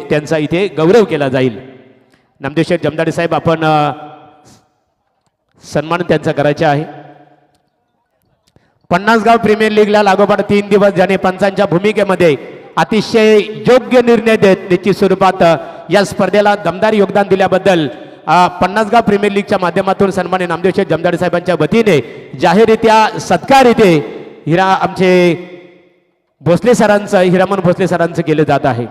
त्यांचा इथे गौरव केला जाईल। नामदेव शेठ जमदाडे साहेब आपण सन्मान त्यांचा करायचा आहे। 50 गाव प्रीमियर लीगला लागोपाठ 3 दिवस ज्याने पंचांच्या भूमिकेमध्ये अतिशय योग्य निर्णय देत निश्चित स्वरूपात या स्पर्धेला दमदार योगदान दिल्याबद्दल 50 गाव प्रीमियर लीगच्या माध्यमातून सन्मान्य नामदेव शेठ जमदाडे साहेबांच्या वतीने जाहीररित्या सत्कार इथे आमचे भोसले सरांचं हिरामन भोसले सरांचं केलं जात आहे।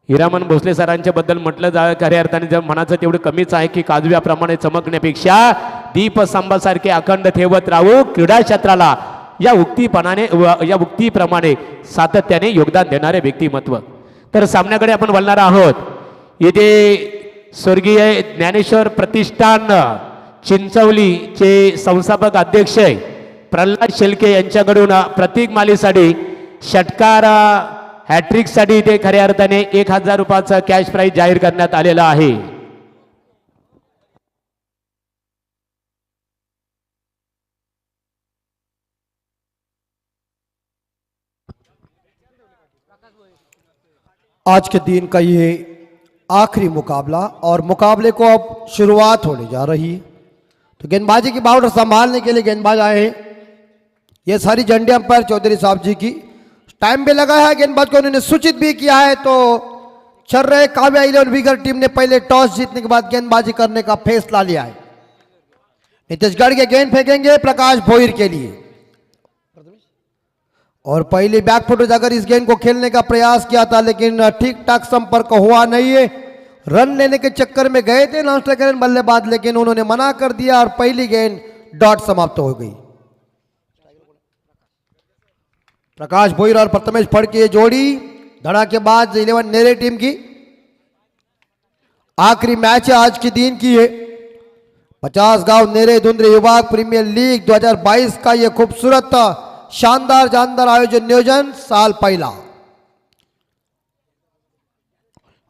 हिरामन भोसले सरांच्या बद्दल म्हटलं जा खऱ्या अर्थाने जर म्हणायचं तेवढं कमीच आहे की काजव्याप्रमाणे चमकण्यापेक्षा दीपस्तंभासारखे अखंड ठेवत राहू क्रीडा क्षेत्राला या उक्तीप्रमाणे सातत्याने योगदान देणारे व्यक्तिमत्व। तर सामन्याकडे आपण बोलणार आहोत। इथे स्वर्गीय ज्ञानेश्वर प्रतिष्ठान चिंचवलीचे संस्थापक अध्यक्ष प्रल्हाद शेलके यांच्याकडून प्रतीक मालीसाठी षटकार हॅट्रिकसाठी इथे खऱ्या अर्थाने 1000 रुपयाचा कॅश प्राइज जाहीर करण्यात आलेला आहे। आज के दिन का ये आखिरी मुकाबला और मुकाबले को अब शुरुआत होने जा रही है। तो गेंदबाजी की बाउंड्री संभालने के लिए गेंदबाज आए हैं। ये सारी झंडे अंपायर चौधरी साहब जी की टाइम भी लगा है, गेंदबाज को उन्होंने सूचित भी किया है। तो चल रहे काव्या 11 विगर टीम ने पहले टॉस जीतने के बाद गेंदबाजी करने का फैसला लिया है। नीतीशगढ़ के गेंद फेंकेंगे प्रकाश भोईर के लिए और पहली बैकफुट अगर इस गेंद को खेलने का प्रयास किया था लेकिन ठीक ठाक संपर्क हुआ नहीं है। रन लेने के चक्कर में गए थे नॉन स्ट्राइकर बल्लेबाज लेकिन उन्होंने मना कर दिया और पहली गेंद डॉट समाप्त हो गई। प्रकाश भोईर और प्रथमेश फड़के जोड़ी धड़ाकेबाज 11 नेरे टीम की आखिरी मैच है आज के दिन की है। 50 गांव नेरे धुंद्रे विभाग प्रीमियर लीग 2022 का यह खूबसूरत शानदार जानदार आयोजन नियोजन साल पहला।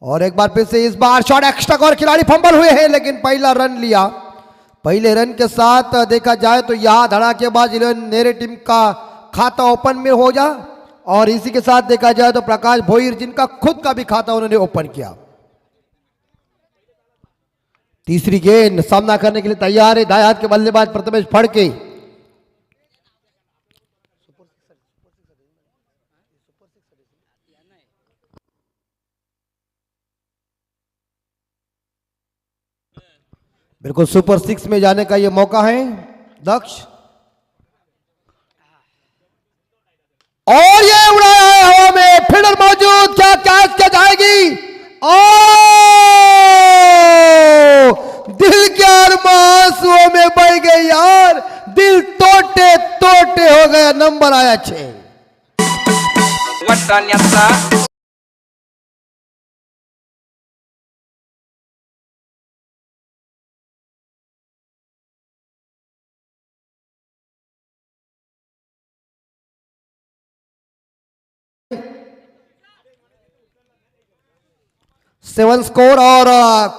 और एक बार फिर से इस बार शॉट एक्स्ट्रा और खिलाड़ी फंबल हुए हैं लेकिन पहला रन लिया। पहले रन के साथ देखा जाए तो यहां धड़ाकेबाज 11 नेरे टीम का खाता ओपन में हो जा और इसी के साथ देखा जाए तो प्रकाश भोईर जिनका खुद का भी खाता उन्होंने ओपन किया। तीसरी गेंद सामना करने के लिए तैयार है दाएं हाथ के बल्लेबाज प्रथमेश फड़के। बिल्कुल सुपर 6 में जाने का यह मौका है दक्ष और ये उड़ाया है हवा में फील्डर मौजूद क्या कैच क्या जाएगी दिल के आंसुओं में बह गई यार दिल टोटे टोटे हो गया। नंबर आया 6। सेवन स्कोर और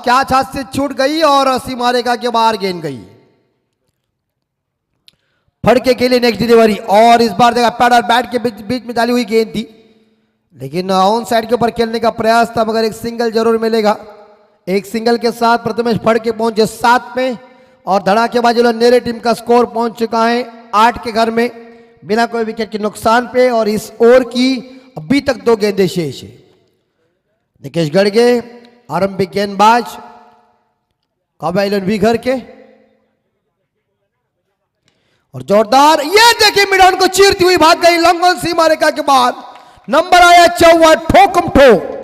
क्या छात से छूट गई और सीमा रेखा के बाहर गेंद गई। फड़के के लिए नेक्स्ट डिलीवरी और इस बार देखा पैड और बैट के बीच में डाली हुई गेंद थी लेकिन ऑन साइड के ऊपर खेलने का प्रयास था मगर एक सिंगल जरूर मिलेगा। एक सिंगल के साथ प्रथमेश फड़के पहुंचे 7 में और धड़ाकेबाज नेरे टीम का स्कोर पहुंच चुका है 8 के घर में बिना कोई विकेट के नुकसान पे। और इस ओवर की अभी तक 2 गेंदें शेष है। निकेश गड़गे आरंभिक गेंदबाज काव्या 11 विगर के और जोरदार ये देखिए मिडॉन को चीरती हुई भाग गई लंघन सीमा रेखा के बाद। नंबर आया 54 ठोकम ठोक।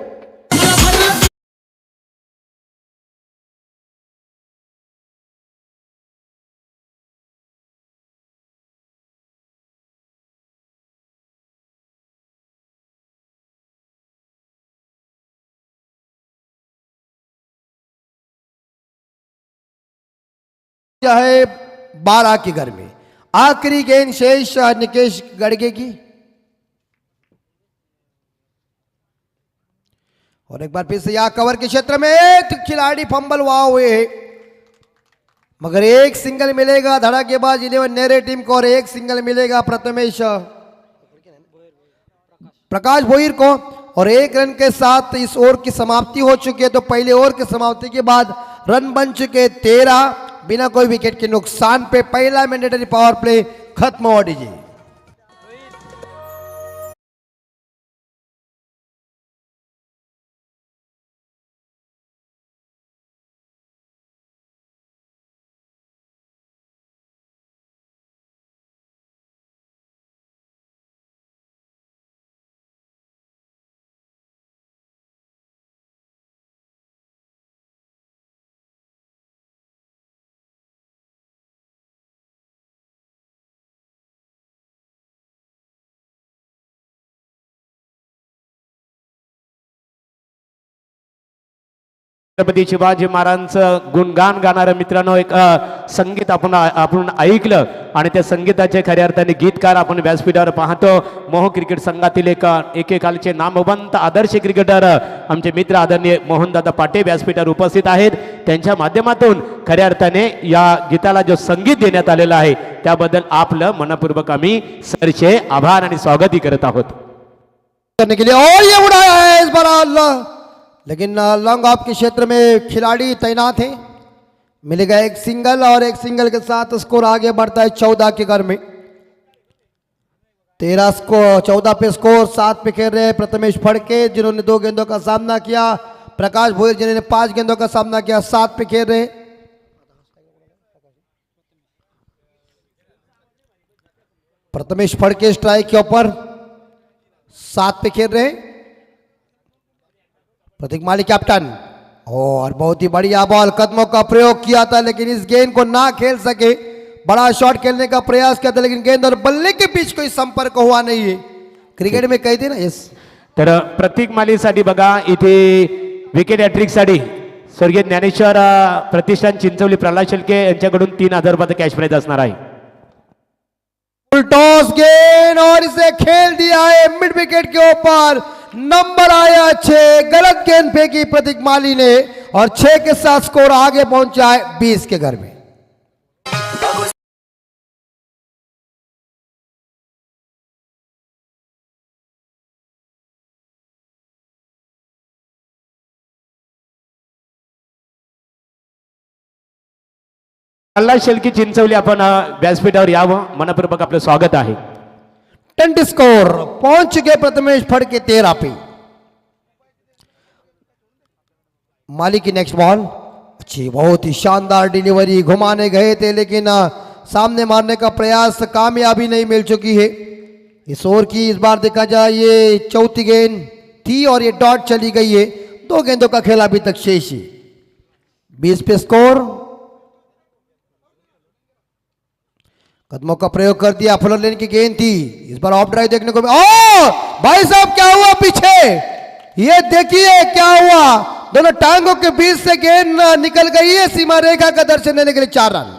है 12 के घर में आखिरी गेंद शेष निकेश गड़गे की और एक बार फिर से यहां कवर के क्षेत्र में खिलाड़ी फंबल हुआ हुए मगर एक सिंगल मिलेगा धड़ाकेबाज 11 नेरे टीम को और एक सिंगल मिलेगा प्रकाश भोईर को, और 1 रन के साथ इस ओवर की समाप्ति हो चुकी है। तो पहले ओवर की समाप्ति के बाद रन बन चुके 13 बिना कोई विकेट के नुकसान पे। पहला मैंडेटरी पावर प्ले खत्म हुआ डीजे। छत्रपती शिवाजी महाराजांचं गुणगान गाणारं मित्रांनो एक संगीत आपण ऐकलं आणि त्या संगीताचे खऱ्या अर्थाने गीतकार आपण व्यासपीठावर पाहतो। मोह क्रिकेट संघातील एकेकालचे नामवंत आदर्श क्रिकेटर आमचे मित्र आदरणीय मोहनदादा पाटे व्यासपीठावर उपस्थित आहेत। त्यांच्या माध्यमातून खऱ्या अर्थाने या गीताला जो संगीत देण्यात आलेलं आहे त्याबद्दल आपलं मनपूर्वक आम्ही सरचे आभार आणि स्वागतही करत आहोत। करने के लिए और ये उड़ाया है इस बार अल्लाह, लेकिन लॉन्ग ऑफ के क्षेत्र में खिलाड़ी तैनात हैं। मिलेगा एक सिंगल और एक सिंगल के साथ स्कोर आगे बढ़ता है 14 के घर में। 13 स्कोर 14 पे स्कोर, 7 पे खेल रहे हैं प्रथमेश फड़के जिन्होंने 2 गेंदों का सामना किया, प्रकाश भोईर जिन्होंने 5 गेंदों का सामना किया, 7 पे खेल रहे हैं। प्रथमेश फड़के स्ट्राइक के ऊपर 7 पे खेल रहे हैं। प्रतीक माली कैप्टन, और बहुत ही बढ़िया बॉल, कदमों का प्रयोग किया था लेकिन इस गेंद को ना खेल सके। बड़ा शॉट खेलने का प्रयास किया था लेकिन गेंद और बल्ले के बीच कोई संपर्क हुआ नहीं है। क्रिकेट में कहते ना यस। तर प्रतीक मालीसाठी बघा इथे विकेट हॅट्रिकसाठी स्वर्गीय ज्ञानेश्वर प्रतिष्ठान चिंचवली प्रल्हाद शेळके यांच्याकडून 3000 रुपयाचा कॅश प्राइज असणार आहे। टॉस गेंद और इसे खेल दिया है मिड विकेट के ऊपर। नंबर आया 6, गलत गेंद फेंकी प्रतीक माली ने और 6 के साथ स्कोर आगे पहुंचा है 20 के घर में। प्रल्हाद शेळके चिंचवली आपण व्यासपीठावर यावं, मनपूर्वक आपलं स्वागत आहे। 10 स्कोर पहुंच चुके प्रथमेश फड़के 13 पे। माली की नेक्स्ट बॉल अच्छी, बहुत ही शानदार डिलीवरी, घुमाने गए थे लेकिन सामने मारने का प्रयास, कामयाबी नहीं मिल चुकी है। इस ओवर की इस बार देखा जाए ये चौथी गेंद थी और ये डॉट चली गई है। 2 गेंदों का खेल अभी तक शेष है। 20 पे स्कोर। कदमों का प्रयोग कर दिया, फुलर लेन की गेंद थी, इस बार ऑफ ड्राइव देखने को भाई साहब क्या हुआ पीछे, ये देखिए क्या हुआ, दोनों टांगों के बीच से गेंद निकल गई है। सीमा रेखा का दर्शन देने के लिए 4 रन।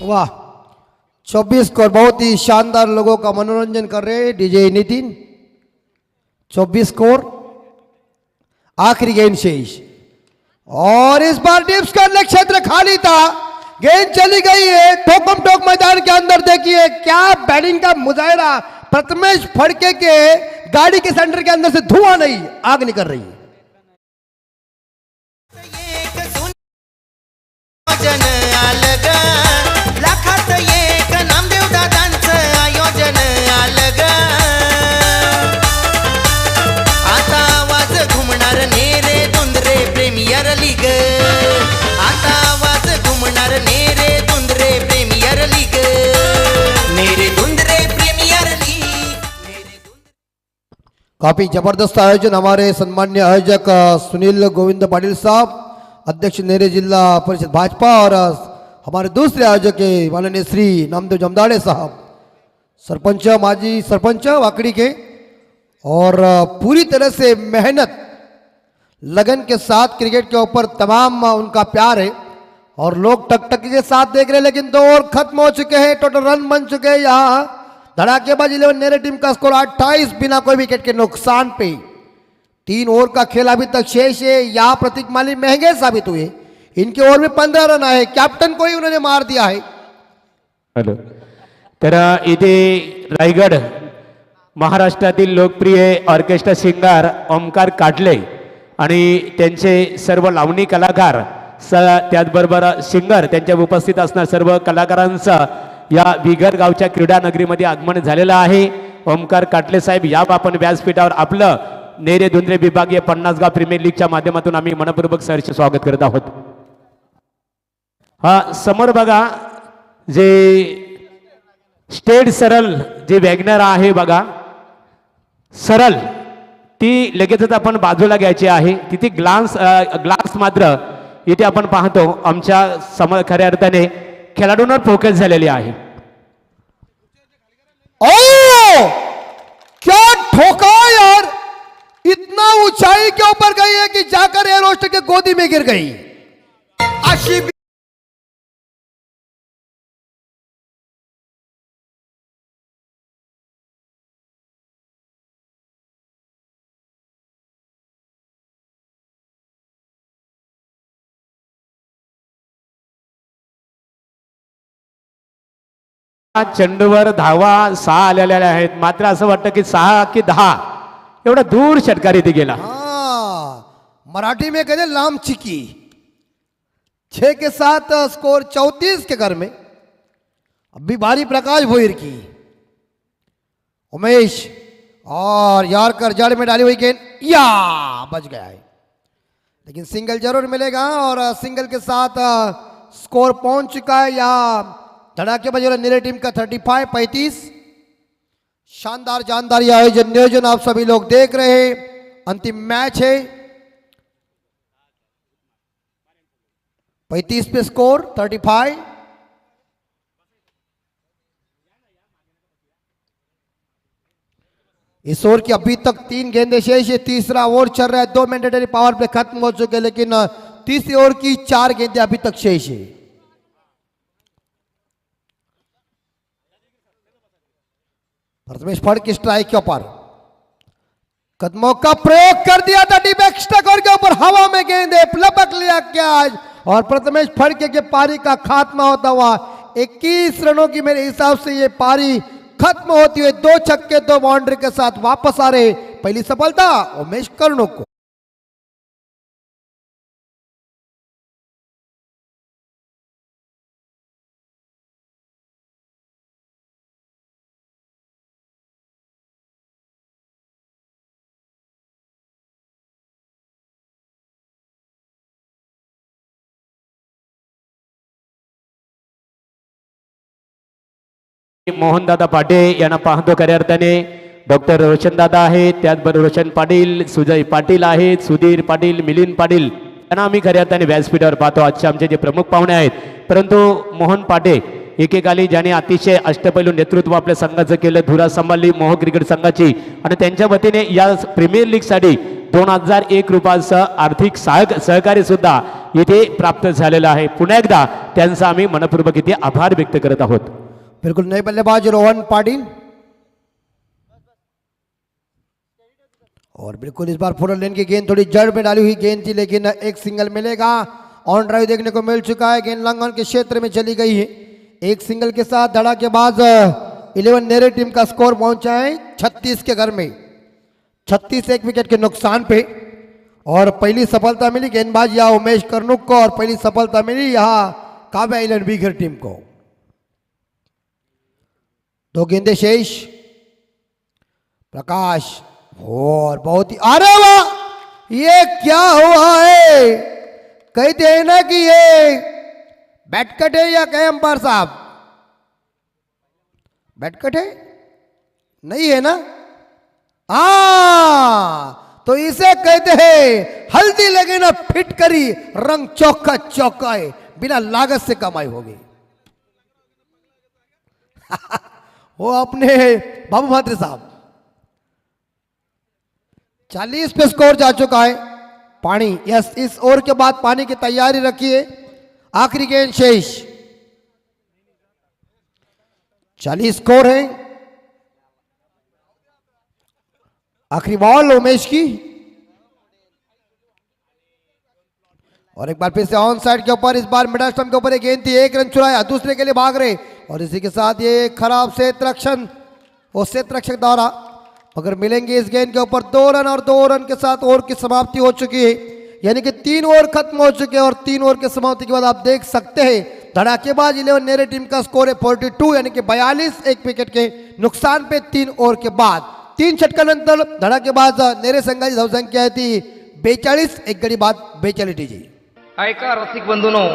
वाह, 24 स्कोर, बहुत ही शानदार, लोगों का मनोरंजन कर रहे हैं डीजे नितिन। 24 स्कोर, आखिरी गेंद शेष और इस बार डिप्स का क्षेत्र खाली था, गेंद चली गई है ठोकम ठोक मैदान के अंदर। देखिए क्या बैटिंग का मुजाहिरा, प्रथमेश फड़के के गाड़ी के सेंटर के अंदर से धुआं नहीं, आग निकल रही है। काफी जबरदस्त आयोजन हमारे सम्मान्य आयोजक सुनील गोविंद पाटिल साहब, अध्यक्ष नेरे जिला परिषद भाजपा, और हमारे दूसरे आयोजक माननीय श्री नामदेव जमदाड़े साहब, सरपंच, माजी सरपंच वाकड़ी के, और पूरी तरह से मेहनत लगन के साथ क्रिकेट के ऊपर तमाम उनका प्यार है और लोग टकटकी के साथ देख रहे हैं, लेकिन 2 ओवर खत्म हो चुके हैं, टोटल रन बन चुके हैं यहाँ धड़ाकेबाज 11 नेरे टीम का स्कोर 28 बिना कोई विकेट के नुकसान पे। 3 ओवर का खेल अभी तक शेष है। यहाँ प्रतीक माली महंगे साबित हुए, इनके ओवर में 15 रन आए, कैप्टन को ही उन्होंने मार दिया है। हॅलो, तर इथे रायगड महाराष्ट्रातील लोकप्रिय ऑर्केस्ट्रा सिंगर ओमकार काटले आणि त्यांचे सर्व लावणी कलाकार त्याचबरोबर सिंगर त्यांच्या उपस्थित असणार सर्व कलाकारांचं या विगर गावच्या क्रीडा नगरीमध्ये आगमन झालेलं आहे। ओमकार काटले साहेब या आपण व्यासपीठावर आपलं नेरे धुंद्रे विभागीय 50 गाव प्रीमियर लीगच्या माध्यमातून आम्ही मनपूर्वक सहर्ष स्वागत करत आहोत। हा समोर बघा जे स्टेट सरळ जे वॅगनर आहे बघा, सरळ ती लगेचच आपण बाजूला घ्यायची आहे। तिथे ग्लास मात्र इथे आपण पाहतो आमच्या खऱ्या अर्थाने खेळाडूंवर फोकस झालेली आहे। ओ क्या ठोका यार, इतना ऊंचाई के ऊपर गई है कि जाकर एयर होस्टर के गोदी में गिर गई। अशी चेंडूवर धावा 6 आलेल्या आहेत, मात्र असं वाटतं की 6 की 10 एवढा दूर षटकार इथे गेला। मराठी में कहते लाम चिकी। 6 के साथ स्कोर 34 के घर में। अभी बारी प्रकाश भोईर की, उमेश और यारकर जड़ में डाली हुई गेंद या बच गया है, लेकिन सिंगल जरूर मिलेगा और सिंगल के साथ स्कोर पहुंच चुका है या धड़ाकेबाज नीले टीम का 35-35। शानदार जानदार यह आयोजन नियोजन आप सभी लोग देख रहे हैं। अंतिम मैच है, 35 पे स्कोर 35। इस ओवर की अभी तक 3 गेंदें शेष है, तीसरा ओवर चल रहा है, 2 मैंडेटरी पावर प्ले खत्म हो चुके हैं, लेकिन तीसरी ओवर की 4 गेंदें अभी तक शेष है। प्रथमेश फड़ की स्ट्राइक के ऊपर कदमों का प्रयोग कर दिया था, डीप स्टकर के ऊपर हवा में गेंदे लपक लिया कैच और प्रथमेश फड़के के पारी का खात्मा होता हुआ 21 रनों की मेरे हिसाब से ये पारी खत्म होती हुई 2 छक्के 2 बाउंड्री के साथ वापस आ रहे। पहली सफलता उमेश कर्णुक को। मोहनदादा पाटे यांना पाहतो खऱ्या अर्थाने डॉक्टर रोशनदादा आहेत, त्याचबरोबर रोशन पाटील, सुजय पाटील आहेत, सुधीर पाटील, मिलिंद पाटील यांना आम्ही खऱ्या अर्थाने व्यासपीठावर पाहतो। आजचे आमचे जे प्रमुख पाहुणे आहेत, परंतु मोहन पाटे एकेकाली ज्याने अतिशय अष्टपैलू नेतृत्व आपल्या संघाचं केलं, धुरा सांभाळली मोह क्रिकेट संघाची आणि त्यांच्या वतीने या प्रीमियर लीग साठी 2001 रुपयाचं आर्थिक सहकार्य सुद्धा इथे प्राप्त झालेलं आहे। पुन्हा एकदा त्यांचा आम्ही मनपूर्वक इथे आभार व्यक्त करत आहोत। बिल्कुल नए बल्लेबाज रोहन पाटिल और बिल्कुल इस बार फुल लेन की गेंद थोड़ी जड़ में डाली हुई गेंद थी, लेकिन एक सिंगल मिलेगा। ऑन ड्राइव देखने को मिल चुका है, गेंद लंघन के क्षेत्र में चली गई है। एक सिंगल के साथ धड़ाकेबाज 11 नेरे टीम का स्कोर पहुंचा है 36 के घर में, 36 एक विकेट के नुकसान पे। और पहली सफलता मिली गेंदबाज यहाँ उमेश कर्णुक को और पहली सफलता मिली यहाँ काव्या आइलैंड बीघर टीम को। 2 गेंदे शेष। प्रकाश और बहुत ही, अरे वाह ये क्या हुआ है, कहते हैं ना कि ये बैटकट है या कहे अंपायर साहब, बैटकट है नहीं है ना? तो इसे कहते हैं हल्दी लगे ना फिटकरी, रंग चौका चौका है, बिना लागत से कमाई होगी। वो अपने बाबू भात्री साहब 40 पे स्कोर जा चुका है। पानी, यस, इस ओवर के बाद पानी की तैयारी रखिए। आखिरी गेंद शेष। 40 स्कोर है। आखिरी बॉल उमेश की, और एक बार फिर से ऑन साइड के ऊपर, इस बार मिडल स्टंप के ऊपर एक गेंद थी, एक रन चुराया, दूसरे के लिए भाग रहे, और इसी के साथ ये खराब सेत रक्षण और सेत रक्षक द्वारा अगर मिलेंगे इस गेंद के ऊपर 2 रन, और 2 रन के साथ ओवर की समाप्ति हो चुकी है, यानी कि 3 ओवर खत्म हो चुके हैं, और 3 ओवर की समाप्ति के बाद आप देख सकते हैं धड़ाकेबाज 11 नेरे टीम का स्कोर है 42, यानी कि 42, एक विकेट के नुकसान पे 3 ओवर के बाद 3 षटकानंतर धडाकेबाज नेरे संघाची धावसंख्या आहे ती 42, एक गडी बाद 42 जी। ऐका रसिक बंधूनो,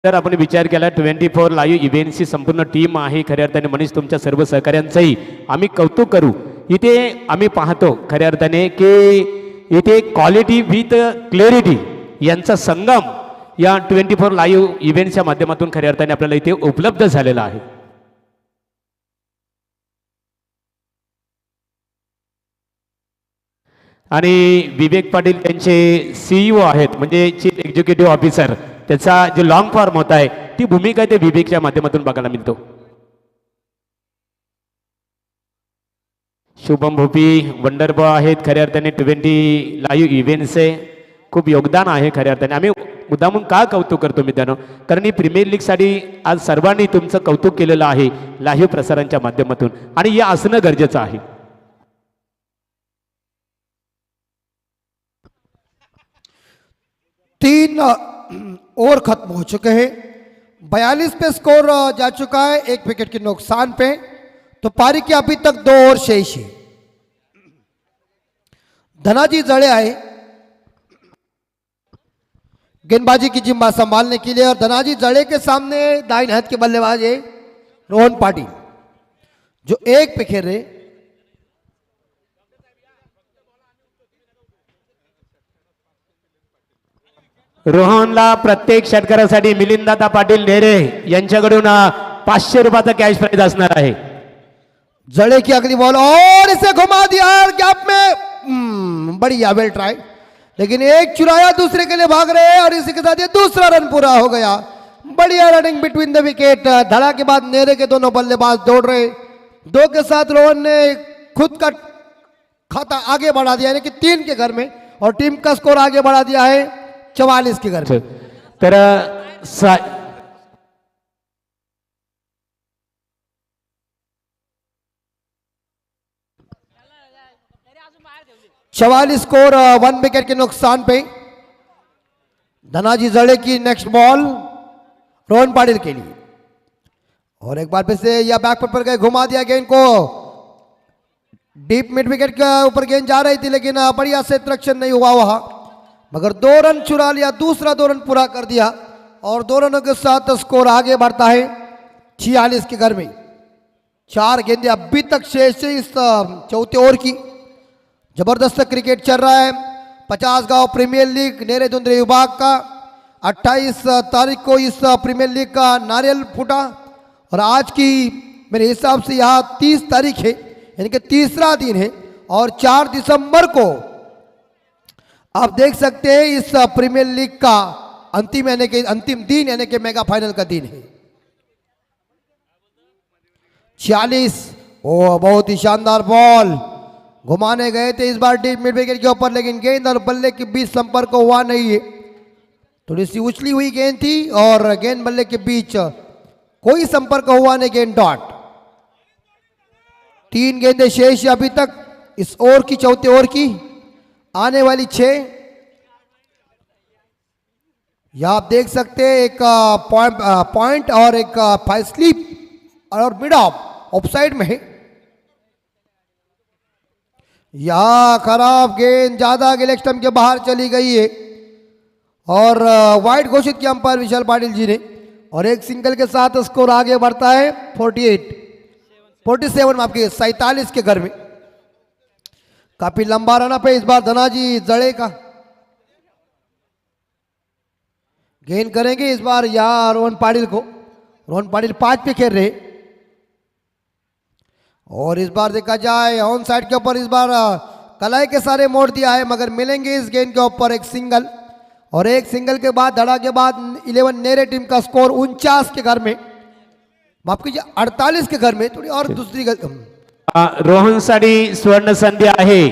जर आपण विचार केला 24 लाईव्ह इव्हेंटची संपूर्ण टीम आहे, खऱ्या अर्थाने मनीष तुमच्या सर्व सहकार्यांचंही आम्ही कौतुक करू। इथे आम्ही पाहतो खऱ्या अर्थाने की इथे क्वालिटी विथ क्लॅरिटी यांचा संगम या 24 लाईव्ह इव्हेंटच्या माध्यमातून खऱ्या अर्थाने आपल्याला इथे उपलब्ध झालेला आहे। आणि विवेक पाटील त्यांचे सीईओ आहेत, म्हणजे चीफ एक्झिक्युटिव्ह ऑफिसर, त्याचा जे लॉंग फॉर्म होत आहे ती भूमिका ते विवेकच्या माध्यमातून बघायला मिळतो। शुभम भोपी वंडरबॉय आहेत खऱ्या अर्थाने 20 लाईव्ह इव्हेंट्सचे खूप योगदान आहे खऱ्या अर्थाने। आम्ही मुद्दामून का कौतुक करतो मित्रांनो, कारण ही प्रीमियर लीगसाठी आज सर्वांनी तुमचं कौतुक केलेलं आहे लाईव्ह प्रसारांच्या माध्यमातून, आणि हे असणं गरजेचं आहे। 3 ओवर खत्म हो चुके हैं, 42 पे स्कोर जा चुका है, 1 विकेट के नुकसान पे, तो पारी की अभी तक 2 ओवर शेष है। धनाजी जड़े आए गेंदबाजी की जिम्मा संभालने के लिए, और धनाजी जड़े के सामने दाईं हाथ के बल्लेबाज है रोहन पाटिल, जो 1 पे खेल रहे। रोहनला प्रत्येक षटकारासाठी मिलिंदाता पाटील नेरे यांच्याकडून 500 रुपयाचा कॅश प्राइज असणार आहे। जड़े की अगली बॉल, और इसे घुमा दिया गैप में, बढ़िया वेल ट्राई, लेकिन एक चुराया, दूसरे के लिए भाग रहे हैं, और इसी के साथ ये दूसरा रन पूरा हो गया। बढ़िया रनिंग बिटवीन द विकेट। धड़ा के बाद नेरे के दोनों बल्लेबाज दौड़ रहे, 2 के साथ रोहन ने खुद का खाता आगे बढ़ा दिया, यानी कि 3 के घर में, और टीम का स्कोर आगे बढ़ा दिया है 44 के घर में। तर 44 स्कोर 1 विकेट के नुकसान पे। धनाजी जड़े की नेक्स्ट बॉल रोहन पाटिल के लिए, और एक बार फिर से या बैक पर गए, घुमा दिया गेंद को, डीप मिड विकेट के ऊपर गेंद जा रही थी, लेकिन बढ़िया से रक्षण नहीं हुआ वहां, मगर 2 रन चुरा लिया, दूसरा 2 रन पूरा कर दिया, और 2 रनों के साथ स्कोर आगे बढ़ता है 46 के घर में। 4 गेंदें अभी तक शेष है इस चौथे ओवर की। जबरदस्त क्रिकेट चल रहा है। 50 गांव प्रीमियर लीग नेरे दुंदरे विभाग का 28 तारीख को इस प्रीमियर लीग का नारियल फूटा, और आज की मेरे हिसाब से यहाँ 30 तारीख है, यानी कि तीसरा दिन है, और 4 दिसंबर को आप देख सकते हैं इस प्रीमियर लीग का अंतिम दिन, यानी कि मेगा फाइनल का दिन है। 46, ओ बहुत ही शानदार बॉल, घुमाने गए थे इस बार डीप मिड विकेट के ऊपर, लेकिन गेंद और बल्ले के बीच संपर्क हुआ नहीं है। थोड़ी सी उछली हुई गेंद थी, और गेंद बल्ले के बीच कोई संपर्क हुआ नहीं, गेंद डॉट। 3 गेंदें शेष है अभी तक इस ओवर की, चौथे ओवर की। आने वाली 6। यहां आप देख सकते हैं एक पॉइंट और एक 5 स्लीप और मिड ऑफ साइड में है। यहां खराब गेंद ज्यादा लेग स्टंप के बाहर चली गई है और वाइड घोषित किया अंपायर विशाल पाटिल जी ने। और एक सिंगल के साथ स्कोर आगे बढ़ता है 47 में आपके 47 के घर में। काफी लंबा रन अप है इस बार धनाजी जड़े का। गेंद करेंगे इस बार यहाँ रोहन पाटिल को। रोहन पाटिल 5 पे खेल रहे और इस बार देखा जाए ऑन साइड के ऊपर इस बार कलाई के सारे मोड़ दिया है, मगर मिलेंगे इस गेंद के ऊपर एक सिंगल। और एक सिंगल के बाद धड़ा के बाद 11 नेरे टीम का स्कोर 49 के घर में, माफ कीजिए 48 के घर में। थोड़ी और दूसरी रोहनसाठी स्वर्ण संधी आहे।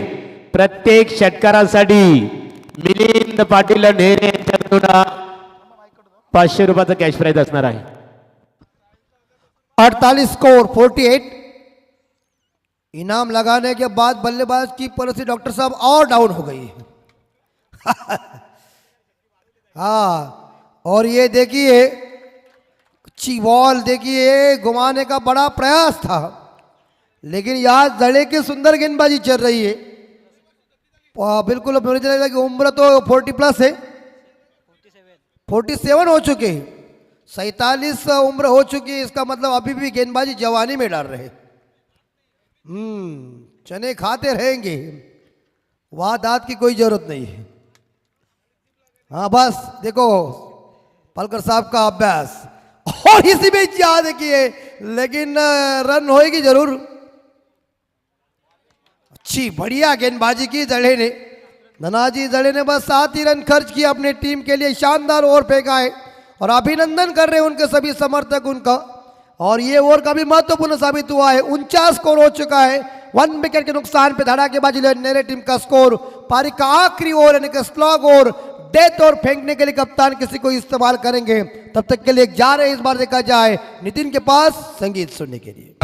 प्रत्येक षटकारासाठी मिलिंद पाटील नेरे यांच्याकडून 500 रुपयाचा कॅश प्राइज असणार आहे। 48 स्कोर 48। इनाम लगाने के बाद बल्लेबाज की परिस्थिति डॉक्टर साहब और डाउन हो गई है। हाँ, और ये देखिए अच्छी बॉल देखिए, घुमाने का बड़ा प्रयास था लेकिन यहाँ जड़े की सुंदर गेंदबाजी चल रही है। बिल्कुल मुझे लगता है कि उम्र तो 40 प्लस है, 47 हो चुके हैं, 47 उम्र हो चुकी है। इसका मतलब अभी भी गेंदबाजी जवानी में डाल रहे। चने खाते रहेंगे, वहां दांत की कोई जरूरत नहीं है। हाँ बस देखो पलकर साहब का अभ्यास और इसी में याद देखिए, लेकिन रन होएगी जरूर। अच्छी बढ़िया गेंदबाजी की जड़े ने, धनाजी जड़े ने बस 7 ही रन खर्च किया अपने टीम के लिए। शानदार ओवर फेंका है और अभिनंदन कर रहे हैं उनके सभी समर्थक उनका। और ये ओवर का भी महत्वपूर्ण साबित हुआ है। 49 स्कोर हो चुका है, 1 विकेट के नुकसान पे धड़ाकेबाजी नेरे टीम का स्कोर। पारी का आखिरी ओवर यानी कि स्लॉग ओवर, डेथ और फेंकने के लिए कप्तान किसी को इस्तेमाल करेंगे। तब तक के लिए जा रहे इस बार देखा जाए नितिन के पास संगीत सुनने के लिए।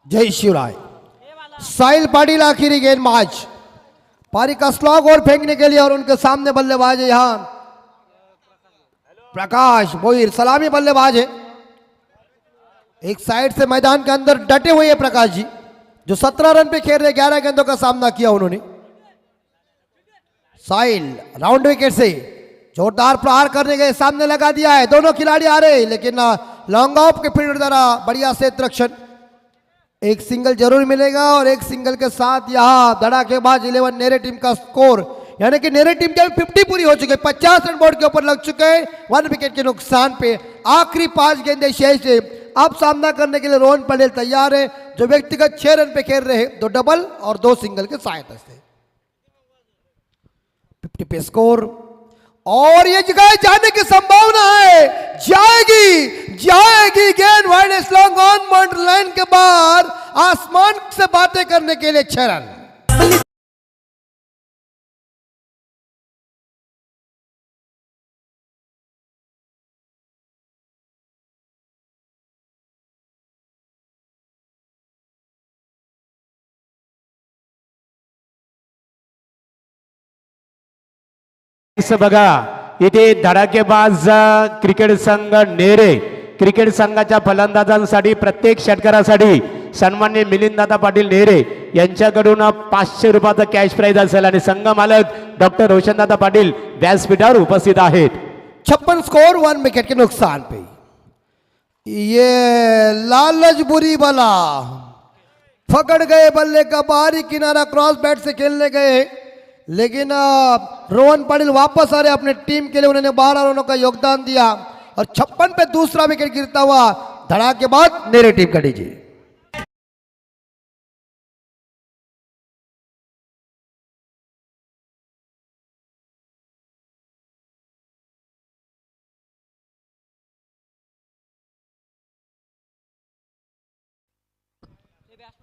जय शिवराय। साहिल पाटिल आखिरी गेंदबाज, पारी का स्लॉग और फेंकने के लिए और उनके सामने बल्लेबाज है यहां प्रकाश मोहिर, सलामी बल्लेबाज है। एक साइड से मैदान के अंदर डटे हुए हैं प्रकाश जी, जो 17 रन पे खेल रहे, 11 गेंदों का सामना किया उन्होंने। साहिल राउंड विकेट से जोरदार प्रहार करने के सामने लगा दिया है। दोनों खिलाड़ी आ रहे लेकिन लॉन्ग ऑफ के फील्डर द्वारा बढ़िया सेट रक्षण। एक सिंगल जरूर मिलेगा और एक सिंगल के साथ यहां धड़ाकेबाज 11 नेरे टीम का स्कोर, यानी कि नेरे टीम के 50 पूरी हो चुके, 50 रन बोर्ड के ऊपर लग चुके हैं 1 विकेट के नुकसान पे। आखिरी 5 गेंदें शेष है। अब सामना करने के लिए रोहन पटेल तैयार है, जो व्यक्तिगत 6 रन पे खेल रहे हैं, 2 डबल और 2 सिंगल के सहायता से 50 पे स्कोर। और ये जगह जाने की संभावना है, जाएगी गेंद wide long on boundary line के बाहर, आसमान से बातें करने के लिए 6 रन। बघा इथे धडाकेबाज क्रिकेट संघ नेरे, क्रिकेट संघाच्या फलंदाजांसाठी प्रत्येक षटकारासाठी सन्मान्य मिलिंददादा पाटील नेरे यांच्याकडून 500 रुपयाचा कॅश प्राइज असेल आणि संघ मालक डॉक्टर रोशनदादा पाटील व्यासपीठावर उपस्थित आहेत। 56 स्कोर 1 विकेट के नुकसान पे। ये लालच बुरी बला, पकड़ गए बल्ले का बाहरी किनारा, क्रॉस बैट से खेलने गए लेकिन रोहन पाटिल वापस आ रहे अपने टीम के लिए, उन्होंने 12 रनों का योगदान दिया और 56 पे दूसरा विकेट गिरता हुआ धड़ाके बाद मेरे टीम का डीजे।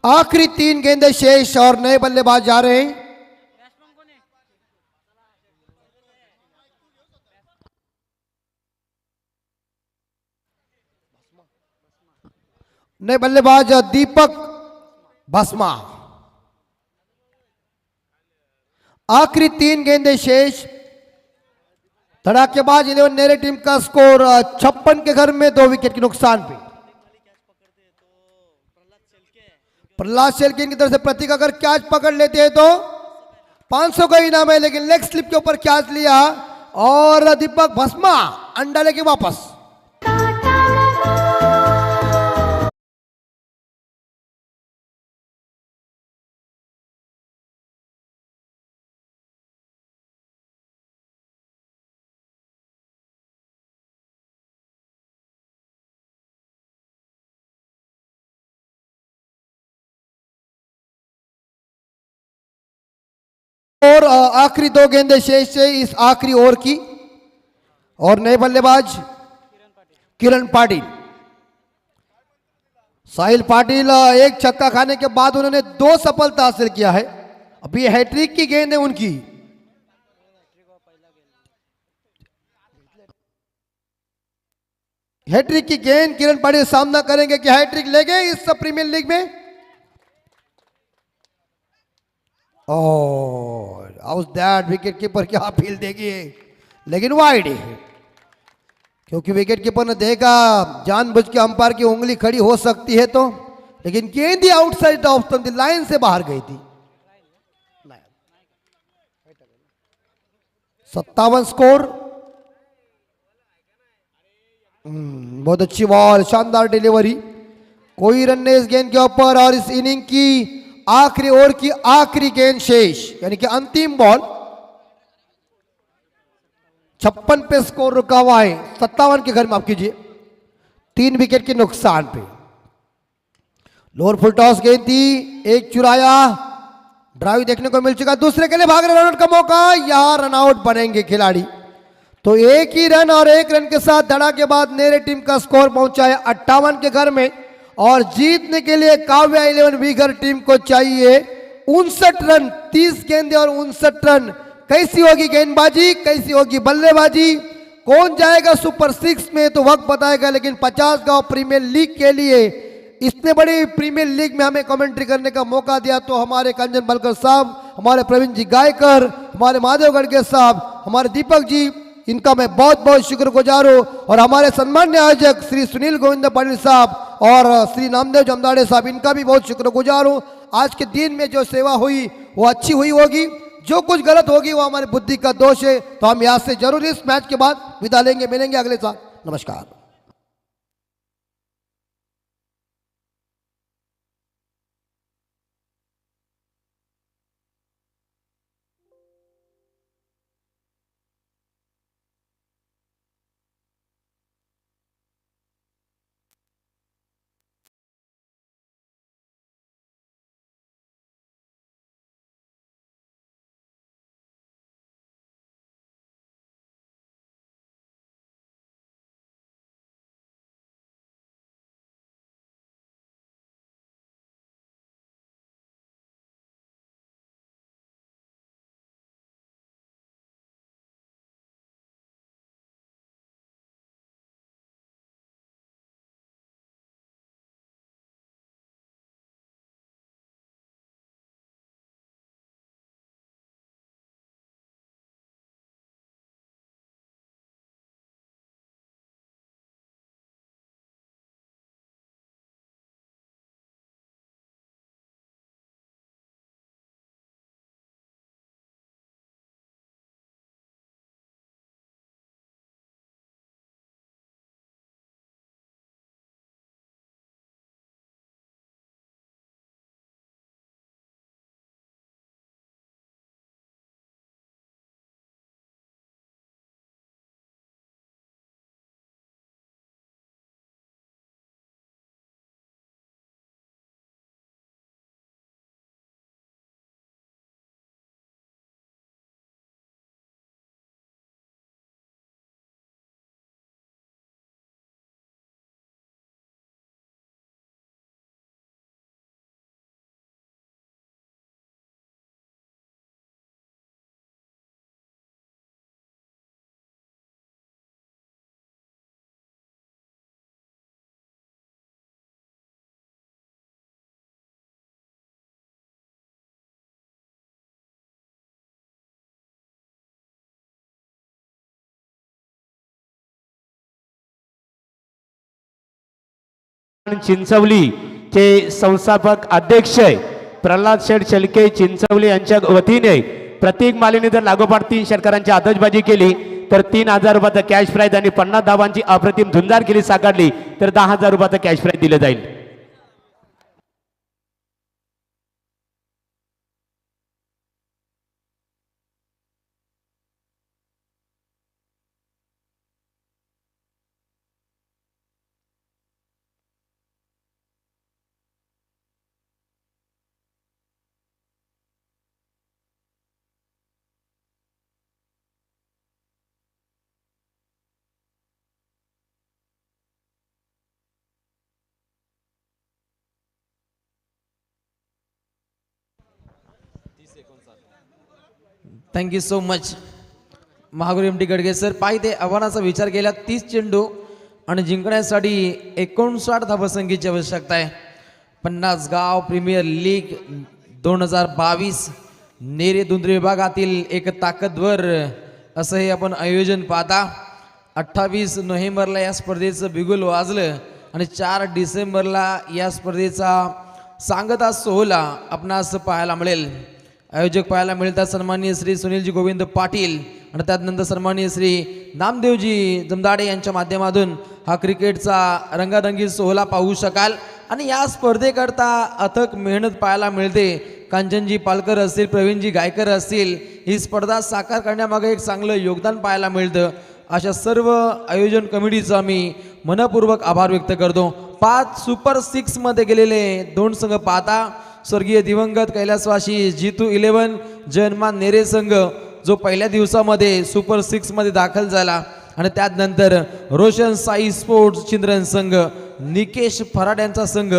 आखिरी 3 गेंदें शेष और नए बल्लेबाज जा रहे हैं। नए बल्लेबाज दीपक भस्मा। आखिरी 3 गेंदें शेष, धड़ाकेबाज 11 नेरे टीम का स्कोर 56 के घर में 2 विकेट के नुकसान पे। प्रहलाद शेलके की तरफ से प्रतीक अगर कैच पकड़ लेते हैं तो 500 का इनाम है, लेकिन लेग स्लिप के ऊपर कैच लिया और दीपक भस्मा अंडा लेके वापस। और आखिरी 2 गेंदें शेष है इस आखिरी ओवर की और नए बल्लेबाज किरण पाटिल। साहिल पाटिल एक छक्का खाने के बाद उन्होंने 2 सफलता हासिल किया है। अभी हैट्रिक की गेंद है उनकी। हैट्रिक की गेंद किरण पाटिल सामना करेंगे कि हैट्रिक ले गए इस प्रीमियर लीग में। और हाउस दैट विकेट कीपर क्या अपील देगी, लेकिन वाइड है क्योंकि विकेट कीपर ने देखा जानबूझ के अंपायर की उंगली खड़ी हो सकती है तो, लेकिन गेंद ही आउटसाइड ऑफ द लाइन से बाहर गई थी। 57 स्कोर। बहुत अच्छी बॉल, शानदार डिलीवरी, कोई रन नहीं इस गेंद के ऊपर और इस इनिंग की आखिरी ओवर की आखिरी गेंद शेष यानी कि अंतिम बॉल। 56 पे स्कोर रुका हुआ है, 57 के घर में आप कीजिए 3 विकेट के नुकसान पे। लोअर फुल टॉस गेंद थी, एक चुराया, ड्राइव देखने को मिल चुका, दूसरे के लिए भाग रहे, रनआउट का मौका, यहां रनआउट बनेंगे खिलाड़ी। तो एक ही रन और 1 रन के साथ धड़ा के बाद नेरे टीम का स्कोर पहुंचा है 58 के घर में और जीतने के लिए काव्या 11 वीगर टीम को चाहिए 59 रन। 30 गेंदे और 59 रन। कैसी होगी गेंदबाजी, कैसी होगी बल्लेबाजी, कौन जाएगा सुपर 6 में तो वक्त बताएगा, लेकिन 50 गांव प्रीमियर लीग के लिए इतने बड़ी प्रीमियर लीग में हमें कमेंट्री करने का मौका दिया तो हमारे कंचन बलकर साहब, हमारे प्रवीण जी गायकर, हमारे महादेव गढ़गे साहब, हमारे दीपक जी, इनका मैं बहुत बहुत शुक्रगुजार हूँ और हमारे सम्मान्य आयोजक श्री सुनील गोविंद पाटिल साहब और श्री नामदेव जमदाड़े साहब, इनका भी बहुत शुक्रगुजार हूँ। आज के दिन में जो सेवा हुई वो अच्छी हुई होगी, जो कुछ गलत होगी वो हमारी बुद्धि का दोष है। तो हम यहाँ से जरूर इस मैच के बाद विदा लेंगे, मिलेंगे अगले साल। नमस्कार। चिंचवली चे संस्थापक अध्यक्ष प्रल्हाद शेठ शेळके चिंचवली यांच्या वतीने प्रत्येक मालीने जर लागोपाठ 3 षटकारांची आतषबाजी केली तर 3,000 रुपयाचा कॅश प्राइज आणि 50 धावांची अप्रतिम धुंदार केली साकारली तर 10,000 रुपयाचा कॅश प्राइज दिलं जाईल. थँक्यू सो मच महागुरू एम टी गडगे सर. पाहिजे आव्हानाचा विचार केला 30 चेंडू आणि जिंकण्यासाठी 59 धावसंख्येची आवश्यकता आहे. 50 गाव प्रीमियर लीग 2022 नेरे दुंद्री विभागातील एक ताकदवर असं हे आपण आयोजन पाहता. 28 नोव्हेंबरला या स्पर्धेचं बिगुल वाजलं आणि 4 डिसेंबरला या स्पर्धेचा सांगता सोहळा आपणास पाहायला मिळेल. आयोजक पाहायला मिळतात सन्माननीय श्री सुनीलजी गोविंद पाटील आणि त्यानंतर सन्माननीय श्री नामदेवजी जमदाडे यांच्या माध्यमातून हा क्रिकेटचा रंगारंगी सोहळा पाहू शकाल. आणि या स्पर्धेकरता अथक मेहनत पाहायला मिळते. कांचनजी पालकर असतील, प्रवीणजी गायकर असतील, ही स्पर्धा साकार करण्यामागे एक चांगलं योगदान पाहायला मिळतं. अशा सर्व आयोजन कमिटीचा मी मनपूर्वक आभार व्यक्त करतो. 5 सुपर 6 मध्ये गेलेले 2 संघ पाहता. स्वर्गीय दिवंगत कैलासवासी G2 11 जयमान नेरे संघ जो पहिल्या दिवसामध्ये सुपर 6 मध्ये दाखल झाला आणि त्यानंतर रोशन साई स्पोर्ट्स चिंद्रन संघ निकेश फराड यांचा संघ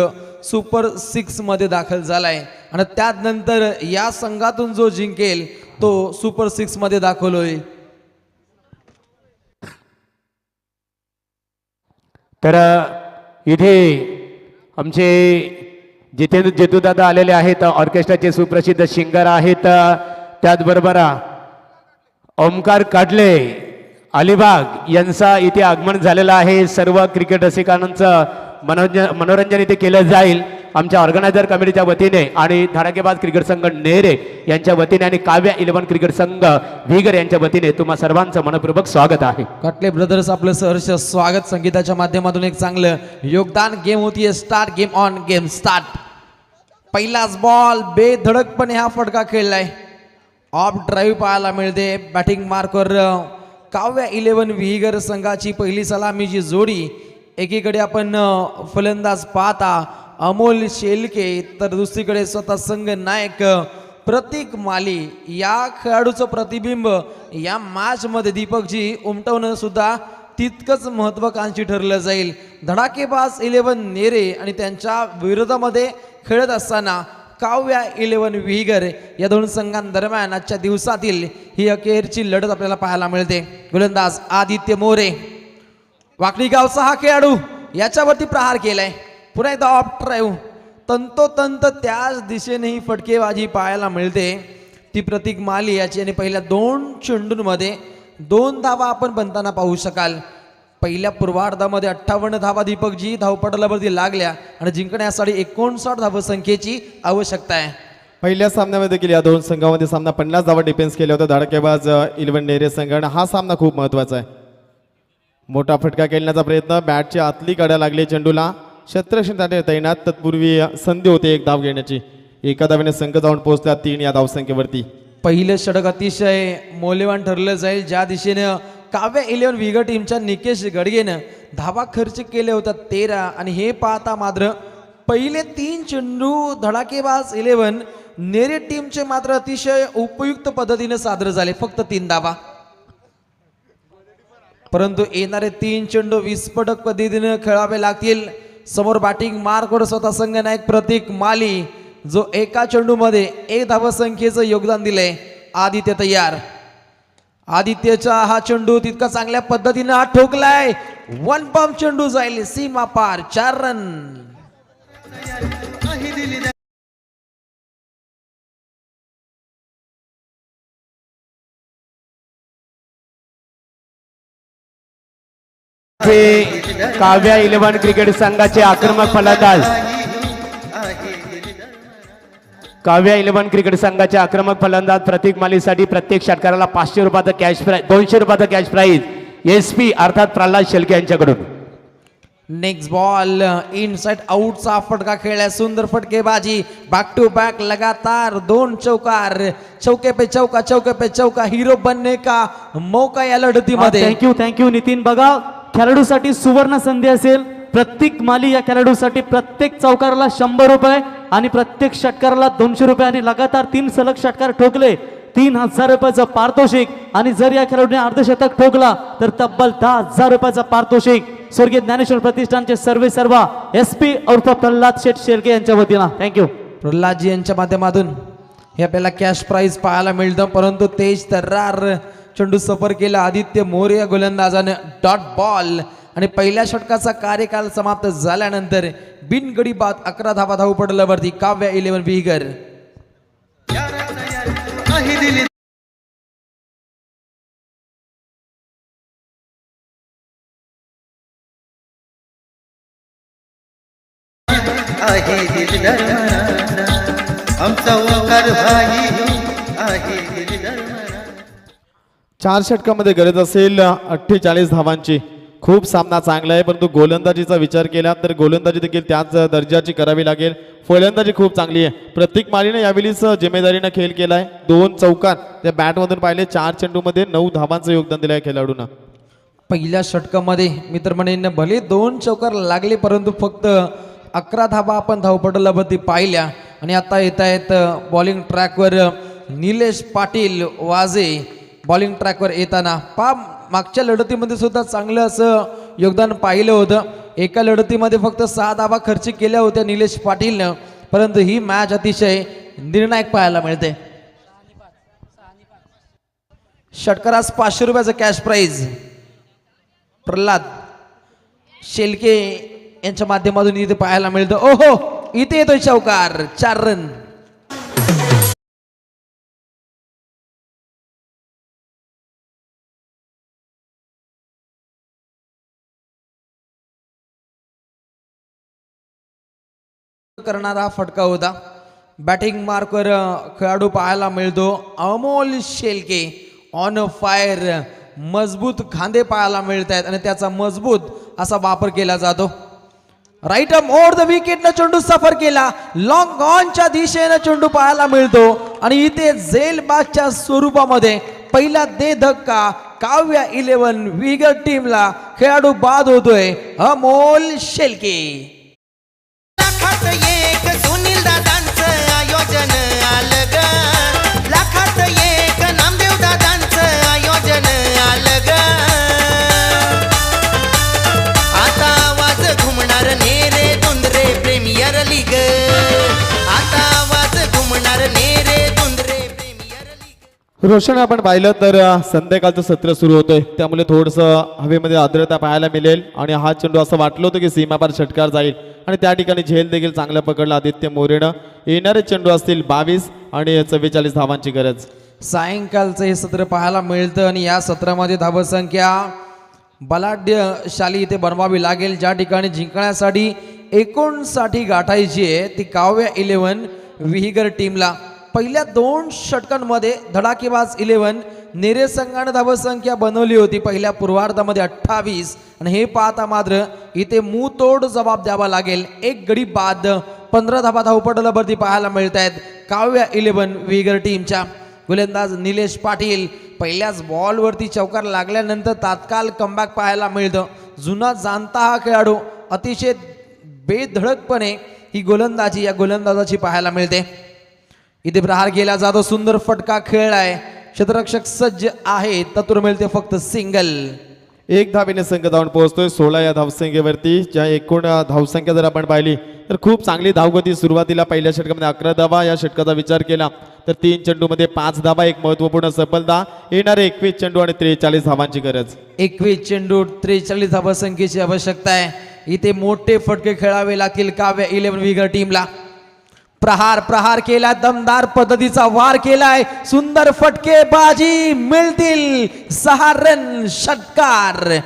सुपर 6 मध्ये दाखल झालाय आणि त्यानंतर या संघातून जो जिंकेल तो सुपर 6 मध्ये दाखल होईल. तर इथे आमचे जितेंद्र जेतूदादा आलेले आहेत. ऑर्केस्ट्राचे सुप्रसिद्ध सिंगर आहेत. त्याचबरोबर ओमकार काडले अलिबाग यांचा इथे आगमन झालेलं आहे. सर्व क्रिकेट रसिकांचं मनोरंजन इथे केलं जाईल आमच्या ऑर्गनायझर कमिटीच्या वतीने आणि धडाकेबाज क्रिकेट संघ नेरे यांच्या वतीने आणि काव्या 11 क्रिकेट संघ विगर यांच्या वतीने तुम्हा सर्वांचं मनपूर्वक स्वागत आहे. काटले ब्रदर्स आपलं सहर्ष स्वागत. संगीताच्या माध्यमातून एक चांगलं योगदान. गेम होतीये start. Game on. Game start. पहिलाच बॉल बेधडकपणे हा फटका खेळलाय. ऑफ ड्राईव्ह पाहायला मिळते. बॅटिंग मार्कवर काव्या 11 विहिगर संघाची पहिली सलामीची जोडी. एकीकडे आपण फलंदाज पाहता अमोल शेलके तर दुसरीकडे स्वतः संघ नायक प्रतीक माली. या खेळाडूचं प्रतिबिंब या मॅच मध्ये दीपकजी उमटवणं सुद्धा तितकंच महत्वाकांक्षी ठरलं जाईल. धडाकेबाज 11 नेरे आणि त्यांच्या विरोधामध्ये खेळत असताना काव्या 11 विहिगर या 2 संघांदरम्यान आजच्या दिवसातील ही अखेरची लढत आपल्याला पाहायला मिळते. गोलंदाज आदित्य मोरे वाकडी गावचा हा खेळाडू याच्यावरती प्रहार केलाय. पुन्हा एकदा ऑफ ड्राईव्ह तंतोतंत त्याच दिशेने ही फटकेबाजी पाहायला मिळते ती प्रतीक माली याची. आणि पहिल्या 2 चेंडूंमध्ये 2 धावा आपण बनताना पाहू शकाल. पहिल्या पूर्वार्धामध्ये 58 धावा दीपकजी धावपटलावरती लागल्या आणि जिंकण्यासाठी 59 धावसंख्येची आवश्यकता आहे. पहिल्या सामन्यामध्ये देखील या 2 संघांमध्ये सामना 50 धावा डिफेन्स केला होता धडाकेबाज 11 नेरे संघाने. हा सामना खूप महत्वाचा आहे. मोठा फटका खेळण्याचा प्रयत्न. बॅटच्या आतली कड्या लागली चेंडूला. क्षेत्ररक्षणासाठी तैनात. तत्पूर्वी संधी होते 1 धाव घेण्याची. एका धावेने संघ जाऊन पोहोचला 3 या धावसंख्येवरती. पहिलं षटक अतिशय मौल्यवान ठरलं जाईल. ज्या दिशेने काव्या 11 विगर टीमच्या निकेश गडगेनं धावा खर्च केले होता 13 आणि हे पाहता मात्र पहिले 3 चेंडू धडाकेबाज 11 नेरे टीमचे मात्र अतिशय उपयुक्त पद्धतीने सादर झाले. फक्त 3 धावा. परंतु येणारे 3 चेंडू विस्फोटक पद्धतीने खेळावे लागतील. समोर बॅटिंग मार्कवर स्वतः संघ नायक प्रतीक माली जो एका चेंडूमध्ये 1 धावसंख्येचं योगदान दिलंय. आदित्य तयार. आदित्यचा हा चेंडू तितका चांगल्या पद्धतीने हा ठोकलाय. 1 पंप चेंडू जाईल सीमा पार. 4 रन. काव्या 11 क्रिकेट संघाचे आक्रमक फलंदाज काव्या 11 क्रिकेट संघाचे आक्रमक फलंदाज प्रतीक मालीसाठी प्रत्येक षटकाराला 500 रुपयाचा कॅश प्राइज 200 रुपयाचा कॅश प्राइज SP अर्थात प्रल्हाद शेळके यांच्याकडून. नेक्स्ट बॉल इनसाइड आउटचा फटका खेळला, सुंदर फटकेबाजी, बॅक टू बॅक लगातार 2 चौकार, चौके पे चौका, चौके पे चौका, हिरो बनने का मौका या लढतीमध्ये. थँक्यू नितीन. बघा, खेळाडूसाठी सुवर्ण संधी असेल. प्रत्येक माली या खेळाडूसाठी प्रत्येक चौकाराला 100 रुपये आणि प्रत्येक षटकाराला 200 रुपये आणि लगातार 3 सलग षटकार ठोकले 3000 रुपयाचं पारितोषिक आणि जर या खेळाडूने अर्धशतक ठोकला तर तब्बल 10,000 रुपयाचं पारितोषिक स्वर्गीय ज्ञानेश्वर प्रतिष्ठानचे सर्वेसर्वा SP उर्फ प्रल्हाद शेठ शेळके यांच्या वतीनं. थँक्यू. प्रल्हादजी यांच्या माध्यमातून हे आपल्याला कॅश प्राइज पाहायला मिळतं, परंतु तेज तर्रार चेंडू सफर केला आदित्य मोरे या गोलंदाजाने. डॉट बॉल आणि पहिल्या षटकाचा कार्यकाल समाप्त झाल्यानंतर बिनगडी बाद 11 धावा धाव पडल्यावरती काव्या 11 विहीगर. आहे दिलदार मनाना आमचा ओंकार भाई आहे दिलदार मनाना. 4 षटकामध्ये गरज असेल 48 धावांची. खूप सामना चांगला आहे, परंतु गोलंदाजीचा विचार केला तर गोलंदाजी देखील त्याच दर्जाची करावी लागेल. फलंदाजी खूप चांगली आहे. प्रत्येक मालीने यावेळीच जिम्मेदारीनं खेळ केलाय. 2 चौकार त्या बॅटमधून पाहिले, 4 चेंडूमध्ये 9 धावांचं योगदान दिलंय खेळाडूंना. पहिल्या षटकामध्ये मित्रमंडळींना भले 2 चौकार लागले, परंतु फक्त 11 धावा आपण धावपटलावरती पाहिल्या. आणि आता येत आहेत बॉलिंग ट्रॅकवर निलेश पाटील वाजे. बॉलिंग ट्रॅकवर येताना मागच्या लढतीमध्ये सुद्धा चांगलं असं योगदान पाहिलं होतं. एका लढतीमध्ये फक्त 6 धावा खर्च केल्या होत्या निलेश पाटीलनं, परंतु ही मॅच अतिशय निर्णायक पाहायला मिळते. षटकारास 500 रुपयाचं कॅश प्राइज प्रल्हाद शेळके यांच्या माध्यमातून इथे पाहायला मिळतं. ओहो, इथे येतोय चौकार, 4 रन. करणारा फटका होता. बॅटिंग मार्कवर खेळाडू पाहायला मिळतो अमोल शेळके ऑन फायर. मजबूत खांदे पाहायला मिळत आहेत आणि त्याचा मजबूत असा वापर केला जातो. राईट अप ओव्हर द विकेटनं चेंडू सफर केला, लॉंग ऑनच्या दिशेनं चेंडू पाहायला मिळतो आणि इथे झेलबादच्या स्वरूपामध्ये पहिला दे धक्का काव्या 11 विगर टीमला खेळाडू बाद होतोय अमोल शेळके. लाखात एक सुनील दादांचं आयोजन आलं ग, लाखात एक नामदेव दादांचं आयोजन आलं ग. आता आवाज घुमणार नेरे दुंदरे प्रीमियर लीग, आता आवाज घुमणार नेरे दुंदरे प्रीमियर लीग. रोशन, आपण पाहिलं तर संध्याकाळचं सत्र सुरू होतंय, त्यामुळे थोडंसं हवेमध्ये आर्द्रता पाहायला मिळेल आणि हा चेंडू असं वाटलं होतं की सीमापार षटकार जाईल आणि त्या ठिकाणी झेल देखील चांगला पकडला आदित्य मोरेनं. येणारे चेंडू असतील 22 आणि 44 धावांची गरज. सायंकाळचं हे सत्र पाहायला मिळतं आणि या सत्रामध्ये धावसंख्या बलाढ्यशाली इथे बनवावी लागेल. ज्या ठिकाणी जिंकण्यासाठी 59 गाठायची आहे ती काव्या 11 विहीगर टीमला. पहिल्या 2 षटकांमध्ये धडाकेबाज 11 नेरे संघाने धावसंख्या बनवली होती पहिल्या पूर्वार्धामध्ये 28 आणि हे पाहता मात्र इथे मुंहतोड जबाब द्यावा लागेल. 1 गडी बाद 15 धावा धावपटलावरती पाहायला मिळत आहेत काव्या 11 विगर टीमच्या. गोलंदाज निलेश पाटील पहिल्याच बॉलवरती चौकार लागल्यानंतर तात्काळ कमबॅक पाहायला मिळतं. जुना जाणता हा खेळाडू अतिशय बेधडकपणे ही गोलंदाजी या गोलंदाजाची पाहायला मिळते. इथे प्रहार केला जातो, सुंदर फटका खेळलाय, क्षेत्ररक्षक सज्ज आहे, तत्वर मिळते फक्त सिंगल. 1 धावेने संघ धावून पोहोचतोय 16 या धावसंख्येवरती. ज्या एकूण धावसंख्या जर आपण पाहिली तर खूप चांगली धावगती. सुरुवातीला पहिल्या षटकामध्ये 11 धावा, या षटकाचा विचार केला तर 3 चेंडूमध्ये 5 धावा, एक महत्वपूर्ण सफलता. येणारे 21 चेंडू आणि 43 धावांची गरज. 21 चेंडू 43 धावसंख्येची आवश्यकता आहे. इथे मोठे फटके खेळावे लागतील काव्या 11 विगर टीमला. प्रहार केला, दमदार पद्धतीचा वार केलाय, सुंदर फटकेबाजी, मिळतील 6 रन. षटकार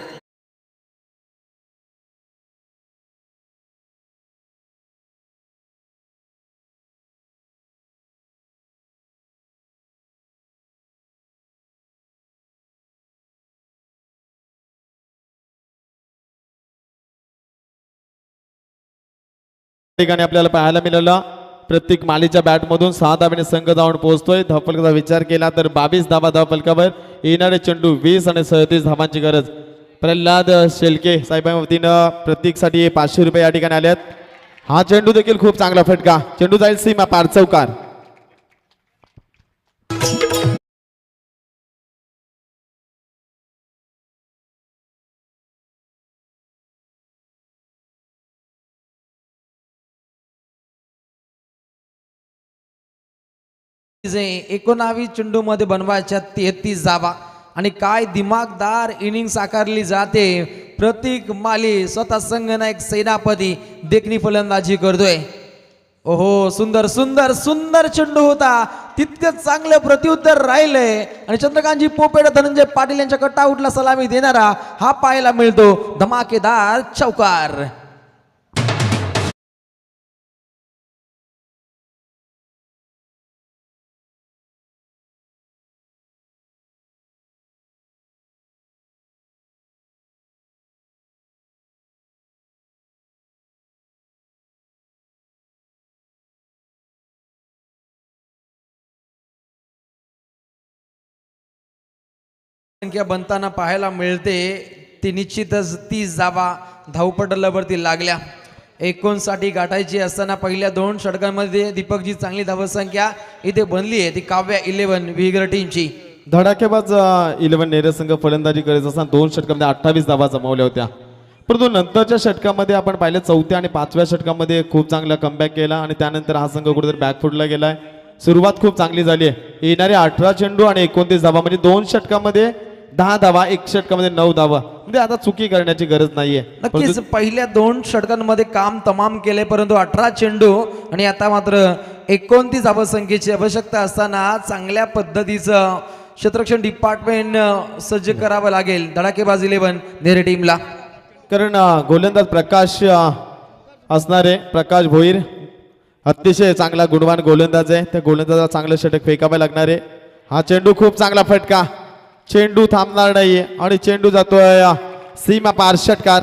ठिकाणी आपल्याला पाहायला मिळालं प्रत्येक मालीच्या बॅटमधून 6 धावेने संघ जाऊन पोहोचतोय. धावफलकाचा विचार केला तर 22 धावा धावफलकावर. येणारे चेंडू 20 आणि 37 धावांची गरज. प्रल्हाद शेलके साहेबांच्या वतीनं प्रत्येकसाठी 500 रुपये या ठिकाणी आलेत. हा चेंडू देखील खूप चांगला फटका. चेंडू जाईल सीमा पार चौकार. जे 19 चेंडू मध्ये बनवायच्या 33 धावा आणि काय दिमागदार इनिंग्स आकारली जाते. प्रतीक माली स्वतः संघनायक सेनापती देखणी फलंदाजी करतोय. ओहो सुंदर सुंदर सुंदर चेंडू होता. तितकंच चांगलं प्रत्युत्तर राहिलंय आणि चंद्रकांतजी पोपेड धनंजय पाटील यांच्या कटआउटला सलामी देणारा हा पाहायला मिळतो. धमाकेदार चौकार. संख्या बनताना पाहायला मिळते ती निश्चितच 30 धावा धावपटलावरती लागल्या. 59 गाठायची असताना पहिल्या 2 षटकांमध्ये दीपकजी चांगली धावसंख्या इथे बनली आहे. ती काव्या 11 विगर टीमची. धडाकेबाज 11 नेरे संघ फलंदाजी करत असताना 2 षटकामध्ये 28 धावा जमवल्या होत्या. परंतु नंतरच्या षटकामध्ये आपण पाहिलं 4थ्या आणि 5व्या षटकामध्ये खूप चांगला कमबॅक केला आणि त्यानंतर हा संघ कुठेतरी बॅकफुटला गेलाय. सुरुवात खूप चांगली झाली आहे. येणारे 18 चेंडू आणि 29 धावा म्हणजे 2 षटकामध्ये 10 धावा, 1 षटकामध्ये 9 धावा. म्हणजे आता चुकी करण्याची गरज नाहीये. नक्कीच पहिल्या 2 षटकांमध्ये काम तमाम केले परंतु 18 चेंडू आणि आता मात्र 29 धावसंख्येची आवश्यकता असताना चांगल्या पद्धतीचं क्षेत्ररक्षण डिपार्टमेंट सज्ज करावं लागेल धडाकेबाज 11 नेरे टीमला. कारण गोलंदाज प्रकाश असणारे प्रकाश भोईर अतिशय चांगला गुणवान गोलंदाज आहे. त्या गोलंदाजाला चांगलं षटक फेकावे लागणार आहे. हा चेंडू खूप चांगला फटका. चेंडू थांबणार नाहीये आणि चेंडू जातोय सीमा पार षटकार.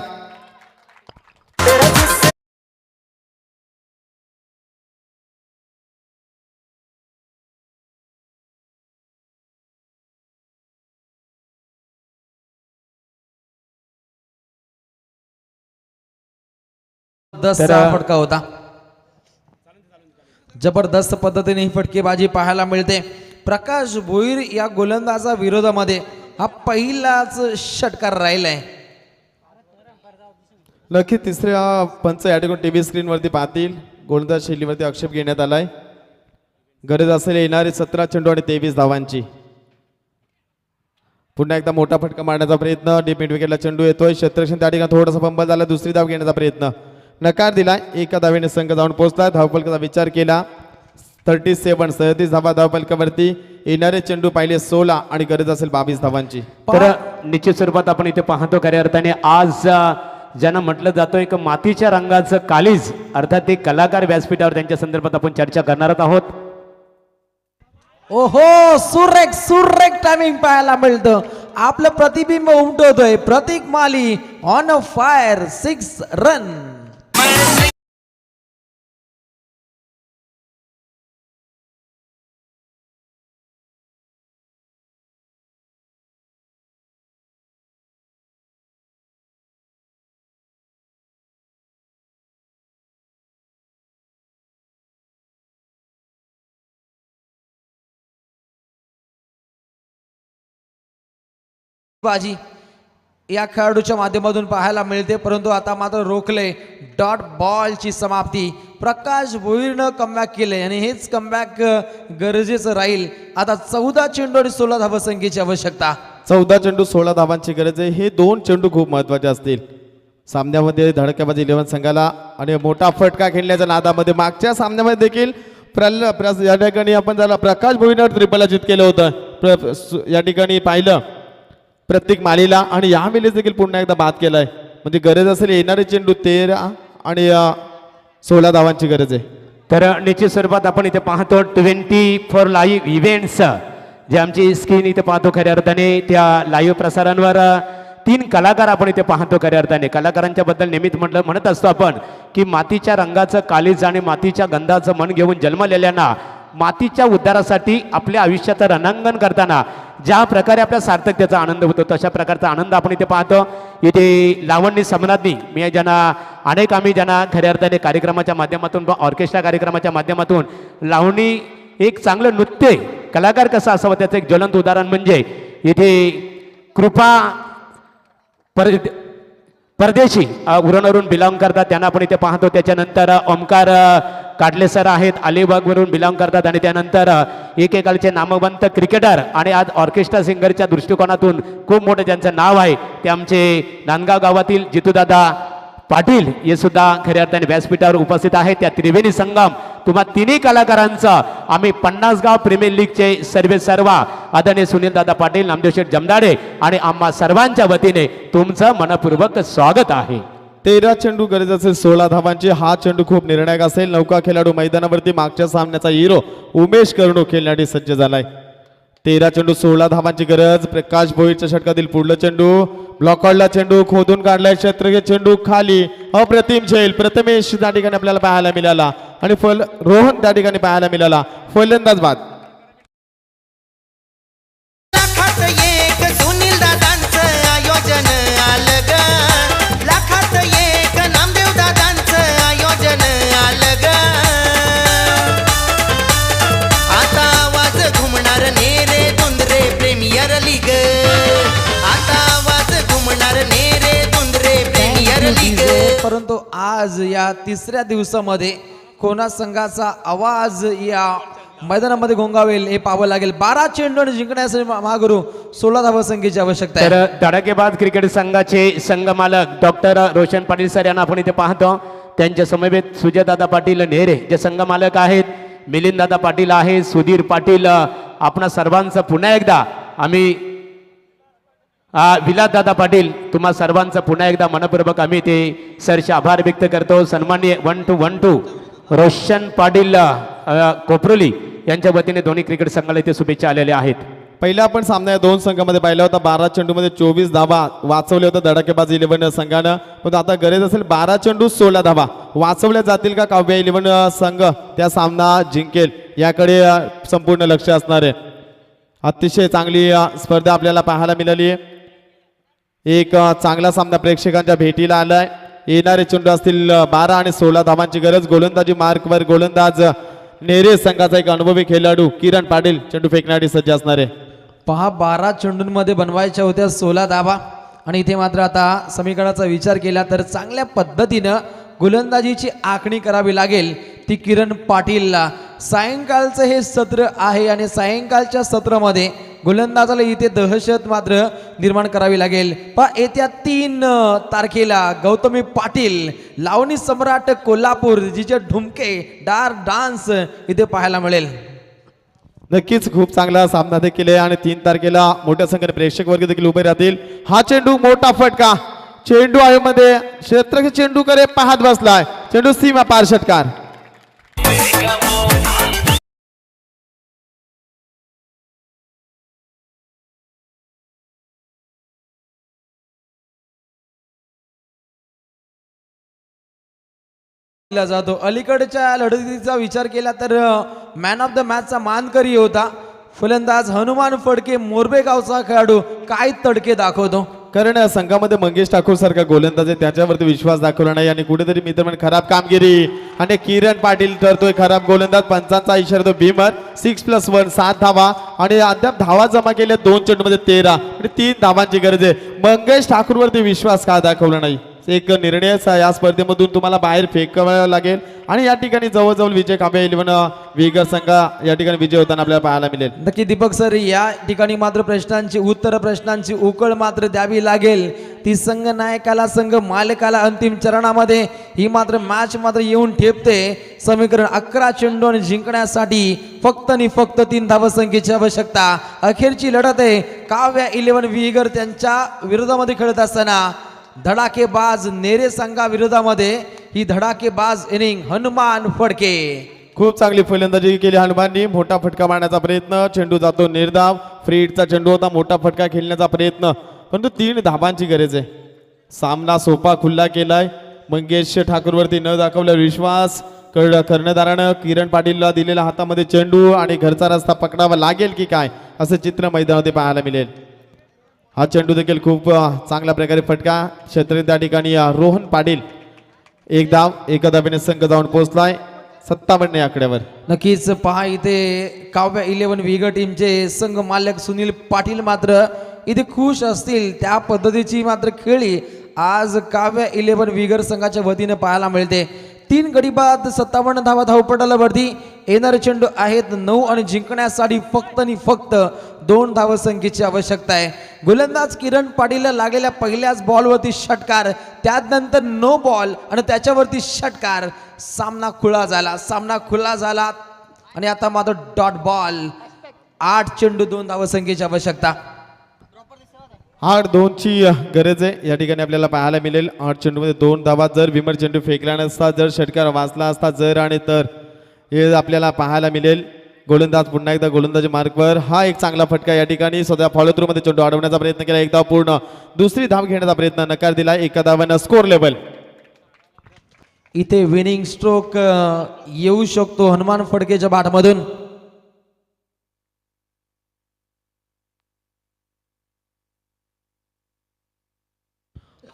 फटका होता. जबरदस्त पद्धतीने ही फटकेबाजी पाहायला मिळते. प्रकाश भोईर या गोलंदाजा विरोधामध्ये हा पहिलाच षटकार राहिलाय. नक्की तिसऱ्या पंच या ठिकाणी टीव्ही स्क्रीनवरती पाहतील. गोलंदाज शैलीवरती आक्षेप घेण्यात आलाय. गरज असेल येणारे 17 चेंडू आणि 23 धावांची. पुन्हा एकदा मोठा फटका मारण्याचा प्रयत्न. डीप मिड विकेटला चेंडू येतोय. क्षेत्ररक्षण त्या ठिकाणी थोडासा फंबल झाला. दुसरी धाव घेण्याचा प्रयत्न नकार दिलाय. एका धावेने संघ जाऊन पोहोचला. धावफलकाचा विचार केला 37 धावा धावफलकावरती. येणारे चेंडू पाहिले 16 आणि गरज असेल 22 धावांची. तर निश्चित स्वरूपात आपण इथे पाहतो खऱ्या अर्थाने आज ज्यांना म्हटलं जातं एक मातीच्या रंगाचं कालीज अर्थात ते कलाकार व्यासपीठावर त्यांच्या संदर्भात आपण चर्चा करणार आहोत. ओहो सुरेख सुरेख टायमिंग पाहायला मिळतं. आपलं प्रतिबिंब उमटवतोय प्रतीक माली ऑन अ फायर 6 रन. बाजी या खेळाडूच्या माध्यमातून पाहायला मिळते परंतु आता मात्र रोखले. डॉट बॉलची समाप्ती. प्रकाश भोईरनं कमबॅक केले आणि हेच कमबॅक गरजेचं राहील. आता 14 चेंडू आणि 16 धावसंख्येची आवश्यकता. 14 चेंडू 16 धावांची गरज आहे. हे 2 चेंडू खूप महत्वाचे असतील सामन्यामध्ये. धडकेबाज 11 संघाला आणि मोठा फटका खेळण्याच्या नादामध्ये मागच्या सामन्यामध्ये देखील या ठिकाणी आपण त्याला प्रकाश भोईरनं ट्रिपल अचित केलं होतं. या ठिकाणी पाहिलं प्रत्येक मालीला आणि यावेळेस देखील पुन्हा एकदा बाद केलाय. म्हणजे गरज असेल येणारे चेंडू 13 आणि 16 धावांची गरज आहे. तर निश्चित स्वरूपात आपण इथे पाहतो 24 लाईव्ह इव्हेंट्स जे आमची स्क्रीन इथे पाहतो खऱ्या अर्थाने त्या लाईव्ह प्रसारांवर तीन कलाकार आपण इथे पाहतो खऱ्या अर्थाने. कलाकारांच्या बद्दल नेहमीच म्हणत असतो आपण की मातीच्या रंगाचं कालीज आणि मातीच्या गंधाचं मन घेऊन जन्मलेल्यांना मातीच्या उद्धारासाठी आपल्या आयुष्याचं रणांगण करताना ज्या प्रकारे आपल्या सार्थकतेचा आनंद होतो तशा प्रकारचा आनंद आपण इथे पाहतो. इथे लावणी सम्राज्ञी मी ज्यांना अनेक आम्ही ज्यांना खऱ्या अर्थाने कार्यक्रमाच्या माध्यमातून ऑर्केस्ट्रा कार्यक्रमाच्या माध्यमातून लावणी एक चांगलं नृत्य आहे. कलाकार कसा असावं त्याचं एक ज्वलंत उदाहरण म्हणजे इथे कृपा परदेशी उरणवरून बिलॉंग करतात त्यांना आपण इथे पाहतो. त्याच्यानंतर ओमकार काडले सर आहेत अलिबागवरून बिलॉंग करतात आणि त्यानंतर एकेकाळचे नामवंत क्रिकेटर आणि आज ऑर्केस्ट्रा सिंगरच्या दृष्टिकोनातून खूप मोठं ज्यांचं नाव आहे ते आमचे नांदगाव गावातील जितूदादा पाटील हे सुद्धा खऱ्या अर्थाने व्यासपीठावर उपस्थित आहेत. त्या त्रिवेणी संगम तुम्हा तिन्ही कलाकारांचं आम्ही 50 गाव प्रीमियर लीगचे सर्व आदरणीय सुनील दादा पाटील नामदेव शेठ जमदाडे आणि आम्हा सर्वांच्या वतीने तुमचं मनपूर्वक स्वागत आहे. 13 चेंडू गरज असेल 16 धावांची. हा चेंडू खूप निर्णायक असेल. नौका खेळाडू मैदानावरती मागच्या सामन्याचा हिरो उमेश कर्णूक खेळण्यासाठी सज्ज झालाय. 13 चेंडू 16 धावांची गरज. प्रकाश भोईरच्या षटकातील पुढला चेंडू ब्लॉकआउटला चेंडू खोदून काढलाय क्षेत्र चेंडू खाली अप्रतिम झेल प्रथमेश त्या ठिकाणी आपल्याला पाहायला मिळाला आणि रोहन त्या ठिकाणी पाहायला मिळाला. फलंदाज बाद. लाखात एक सुनील दादांचं आयोजन आलं ग. लाखात एक नामदेव दादांचं आयोजन आलं ग. आता आवाज घुमणार नेरे दुंदरे प्रीमियर लीग. आता आवाज घुमणार नेरे दुंदरे प्रीमियर लीग. परंतु आज या तिसऱ्या दिवसामध्ये कोणा संघाचा आवाज या मैदानामध्ये घोंगावेल हे पाहावं लागेल. 12 चेंडू आणि जिंकण्यासाठी महागुरु 16 धावा संख्येची आवश्यकता आहे. तर धडाकेबाज क्रिकेट संघाचे संघमालक डॉक्टर रोशन पाटील सर यांना आपण इथे पाहतो. त्यांच्या समवेत सुजयदादा पाटील नेरे जे संघमालक आहेत, मिलिंददादा पाटील आहे, सुधीर पाटील. आपणा सर्वांचं पुन्हा एकदा आम्ही विलासदादा पाटील तुम्हा सर्वांचं पुन्हा एकदा मनपूर्वक आम्ही ते सरचे आभार व्यक्त करतो. सन्माननीय 1-2 रोशन पाटील कोपरोली यांच्या वतीने दोन्ही क्रिकेट संघाला इथे शुभेच्छा आलेल्या आहेत. पहिला आपण सामना या दोन संघामध्ये पाहिला होता. 12 चेंडूमध्ये 24 धावा वाचवले होते धडाकेबाज 11 संघानं. पण आता गरज असेल 12 चेंडू 16 धावा वाचवल्या जातील का काव्या 11 संघ त्या सामना जिंकेल याकडे संपूर्ण लक्ष असणार आहे. अतिशय चांगली स्पर्धा आपल्याला पाहायला मिळाली आहे. एक चांगला सामना प्रेक्षकांच्या भेटीला आलाय. येणारे चेंडू असतील 12 आणि 16 धावांची गरज. गोलंदाजी मार्कवर गोलंदाज नेरे संघाचा एक अनुभवी खेळाडू किरण पाटील चेंडू फेकण्यासाठी सज्ज असणार आहे. पहा 12 चेंडूंमध्ये बनवायच्या होत्या 16 धावा आणि इथे मात्र आता समीकरणाचा विचार केला तर चांगल्या पद्धतीनं गोलंदाजीची आखणी करावी लागेल ती किरण पाटीलला. सायंकाळचं हे सत्र आहे आणि सायंकाळच्या सत्रामध्ये गोलंदाजाला इथे दहशत मात्र निर्माण करावी लागेल. येत्या 3 तारखेला गौतमी पाटील लावणी सम्राट कोल्हापूर जिचे ठुमके डान्स इथे पाहायला मिळेल. नक्कीच खूप चांगला सामना देखील आहे आणि 3 तारखेला मोठ्या संख्येने प्रेक्षक वर्ग देखील उभे राहतील. हा चेंडू मोठा फटका चेंडू आयोमध्ये क्षेत्र चेंडूकडे पाहत बसलाय. चेंडू सीमा पार षटकार. जातो. अलीकडच्या लढतीचा विचार केला तर मॅन ऑफ द मॅचचा मानकरी होता फलंदाज हनुमान फडके मोरबे गावचा खेळाडू. काय तडके दाखवतो. कारण संघामध्ये मंगेश ठाकूर सारखा गोलंदाज आहे त्याच्यावरती विश्वास दाखवला नाही आणि कुठेतरी मित्र खराब कामगिरी आणि किरण पाटील ठरतोय खराब गोलंदाज. पंचांचा इशारा तो भीमर. 6+1 7 धावा आणि अद्याप धावा जमा केल्या 2 चेंडूमध्ये 13 आणि 3 धावांची गरज आहे. मंगेश ठाकूरवरती विश्वास का दाखवला नाही. एक निर्णयच या स्पर्धेमधून तुम्हाला बाहेर फेकावा लागेल आणि या ठिकाणी जवळजवळ विजय काव्या 11 विगर संघ या ठिकाणी विजय होताना आपल्याला पाहायला मिळेल. नक्की दीपक सर या ठिकाणी मात्र प्रश्नांची उकळ मात्र द्यावी लागेल. ती संघ नायकाला संघ मालकाला अंतिम चरणामध्ये ही मात्र मॅच मात्र येऊन ठेपते. समीकरण 11 चेंडू आणि जिंकण्यासाठी फक्त आणि फक्त 3 धावसंख्येची आवश्यकता. अखेरची लढत आहे काव्या 11 विगर त्यांच्या विरोधामध्ये खेळत असताना धडाकेबाज नेरे संघा विरोधामध्ये ही धडाकेबाज इनिंग हनुमान फडके. खूप चांगली फलंदाजी केली हनुमाननी. मोठा फटका मारण्याचा प्रयत्न. चेंडू जातो निर्धाव. फ्रीडचा चेंडू होता. मोठा फटका खेळण्याचा प्रयत्न परंतु 3 धाबांची गरज आहे. सामना सोपा खुल्ला केलाय. मंगेश ठाकूरवरती न दाखवला विश्वास. कर्णधारानं किरण पाटीलला दिलेला हातामध्ये चेंडू आणि घरचा रस्ता पकडावा लागेल की काय असं चित्र मैदानामध्ये पाहायला मिळेल. हा चेंडू देखील खूप चांगल्या प्रकारे फटका क्षेत्र त्या ठिकाणी रोहन पाटील. एक धाव एका धावेने संघ जाऊन पोहोचलाय 57 या आकड्यावर. नक्कीच पहा इथे काव्य 11 विगर टीमचे संघ मालक सुनील पाटील मात्र इथे खुश असतील. त्या पद्धतीची मात्र खेळी आज काव्य 11 विगर संघाच्या वतीने पाहायला मिळते. 3 गडी बाद 57 धावा धावपटालावरती येणारे चेंडू आहेत 9 आणि जिंकण्यासाठी फक्त आणि फक्त 2 धावसंख्येची आवश्यकता आहे. गोलंदाज किरण पाटीलला लागलेल्या पहिल्याच बॉलवरती षटकार, त्यानंतर नो बॉल आणि त्याच्यावरती षटकार. सामना खुला झाला आणि आता मात्र डॉट बॉल. 8 चेंडू 2 धावसंख्येची आवश्यकता. 8-2ची गरज आहे या ठिकाणी आपल्याला पाहायला मिळेल. 8 चेंडूमध्ये 2 धावा. जर विमर चेंडू फेकला नसता, जर षटकार वाचला असता, जर आणि तर हे आपल्याला पाहायला मिळेल. गोलंदाज पुन्हा एकदा गोलंदाजी मार्कवर. हा एक चांगला फटका या ठिकाणी स्वतः फॉलो थ्रू मध्ये चेंडू अडवण्याचा प्रयत्न केला. एक धाव पूर्ण. दुसरी धाव घेण्याचा प्रयत्न नकार दिला. एका धावानं स्कोर लेवल. इथे विनिंग स्ट्रोक येऊ शकतो हनुमान फडकेच्या बाटमधून.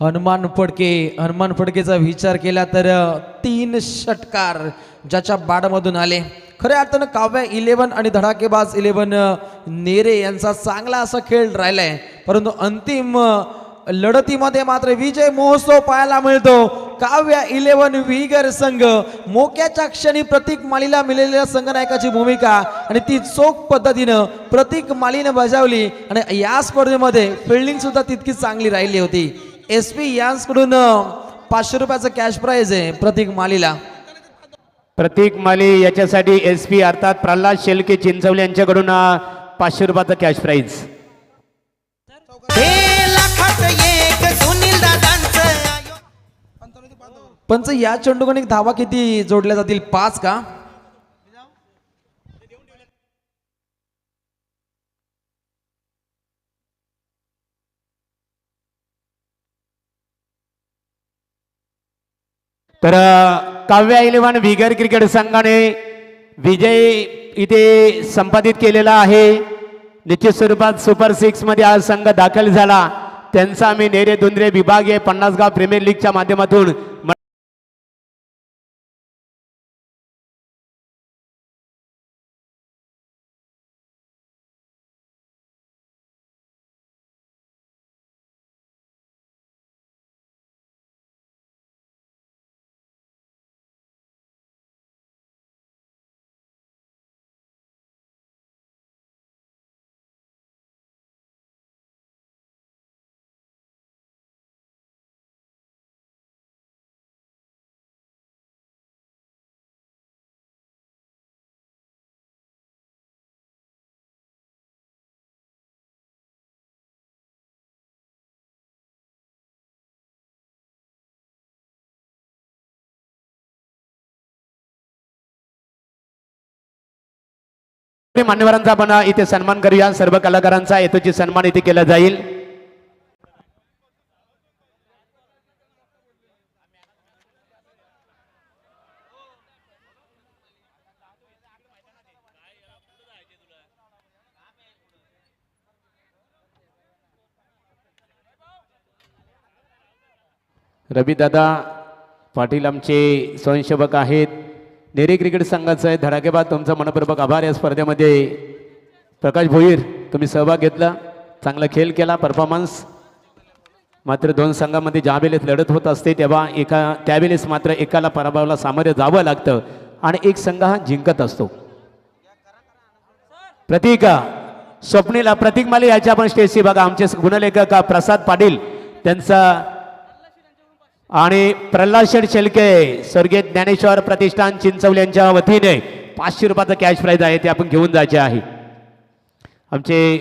हनुमान फडकेचा विचार केला तर 3 षटकार ज्याच्या बाटमधून आले. खऱ्या अर्थानं काव्य 11 आणि धडाकेबाज 11 नेरे यांचा चांगला असा खेळ राहिलाय, परंतु अंतिम लढतीमध्ये मात्र विजय महोत्सव पाहायला मिळतो. काव्य 11 विगर संघ मोक्याच्या क्षणी प्रतीक मालीला मिळालेल्या संघनायकाची भूमिका आणि ती चोख पद्धतीनं प्रतीक मालीनं बजावली आणि या स्पर्धेमध्ये फिल्डिंग सुद्धा तितकीच चांगली राहिली होती. SP यांकडून 500 रुपयाचं कॅश प्राइज आहे प्रतीक मालीला. प्रतीक माली याच्यासाठी SP अर्थात प्रल्हाद शेलके चिंचवले यांच्याकडून 500 रुपयाचं कॅश प्राइज. हे लाखात एक सुनील दादांचं. पंच या चेंडूगणिक धावा किती जोडल्या जातील? 5 का? तर काव्य 11 विगर क्रिकेट संघाने विजय इथे संपादित केलेला आहे. निश्चित स्वरूपात सुपर 6 मध्ये आज संघ दाखल झाला. त्यांचा आम्ही नेरे दुंद्रे विभागीय 50 गाव प्रीमियर लीगच्या माध्यमातून मान्यवरांचा आपण इथे सन्मान करूया. सर्व कलाकारांचा यथोचित सन्मान इथे केला जाईल. रवी दादा पाटील आमचे स्वयंसेवक आहेत. नेरे क्रिकेट संघाचं आहे धडाकेबाद तुमचा मनपूर्वक आभार. या स्पर्धेमध्ये प्रकाश भोईर तुम्ही सहभाग घेतला, चांगला खेळ केला, परफॉर्मन्स. मात्र 2 संघामध्ये ज्या वेळेस लढत होत असते तेव्हा त्यावेळेस मात्र एकाला पराभवाला सामोरे जावं लागतं आणि एक संघ हा जिंकत असतो. प्रतीक स्वप्नील प्रतीक माली याच्या आपण स्टेजशी बघा. आमचे गुणलेखक प्रसाद पाटील त्यांचा आणि प्रल्हाद शेलके स्वर्गीय ज्ञानेश्वर प्रतिष्ठान चिंचवले यांच्या वतीने 500 रुपयाचं कॅश प्राइज आहे ते आपण घेऊन जायचे आहे. आमचे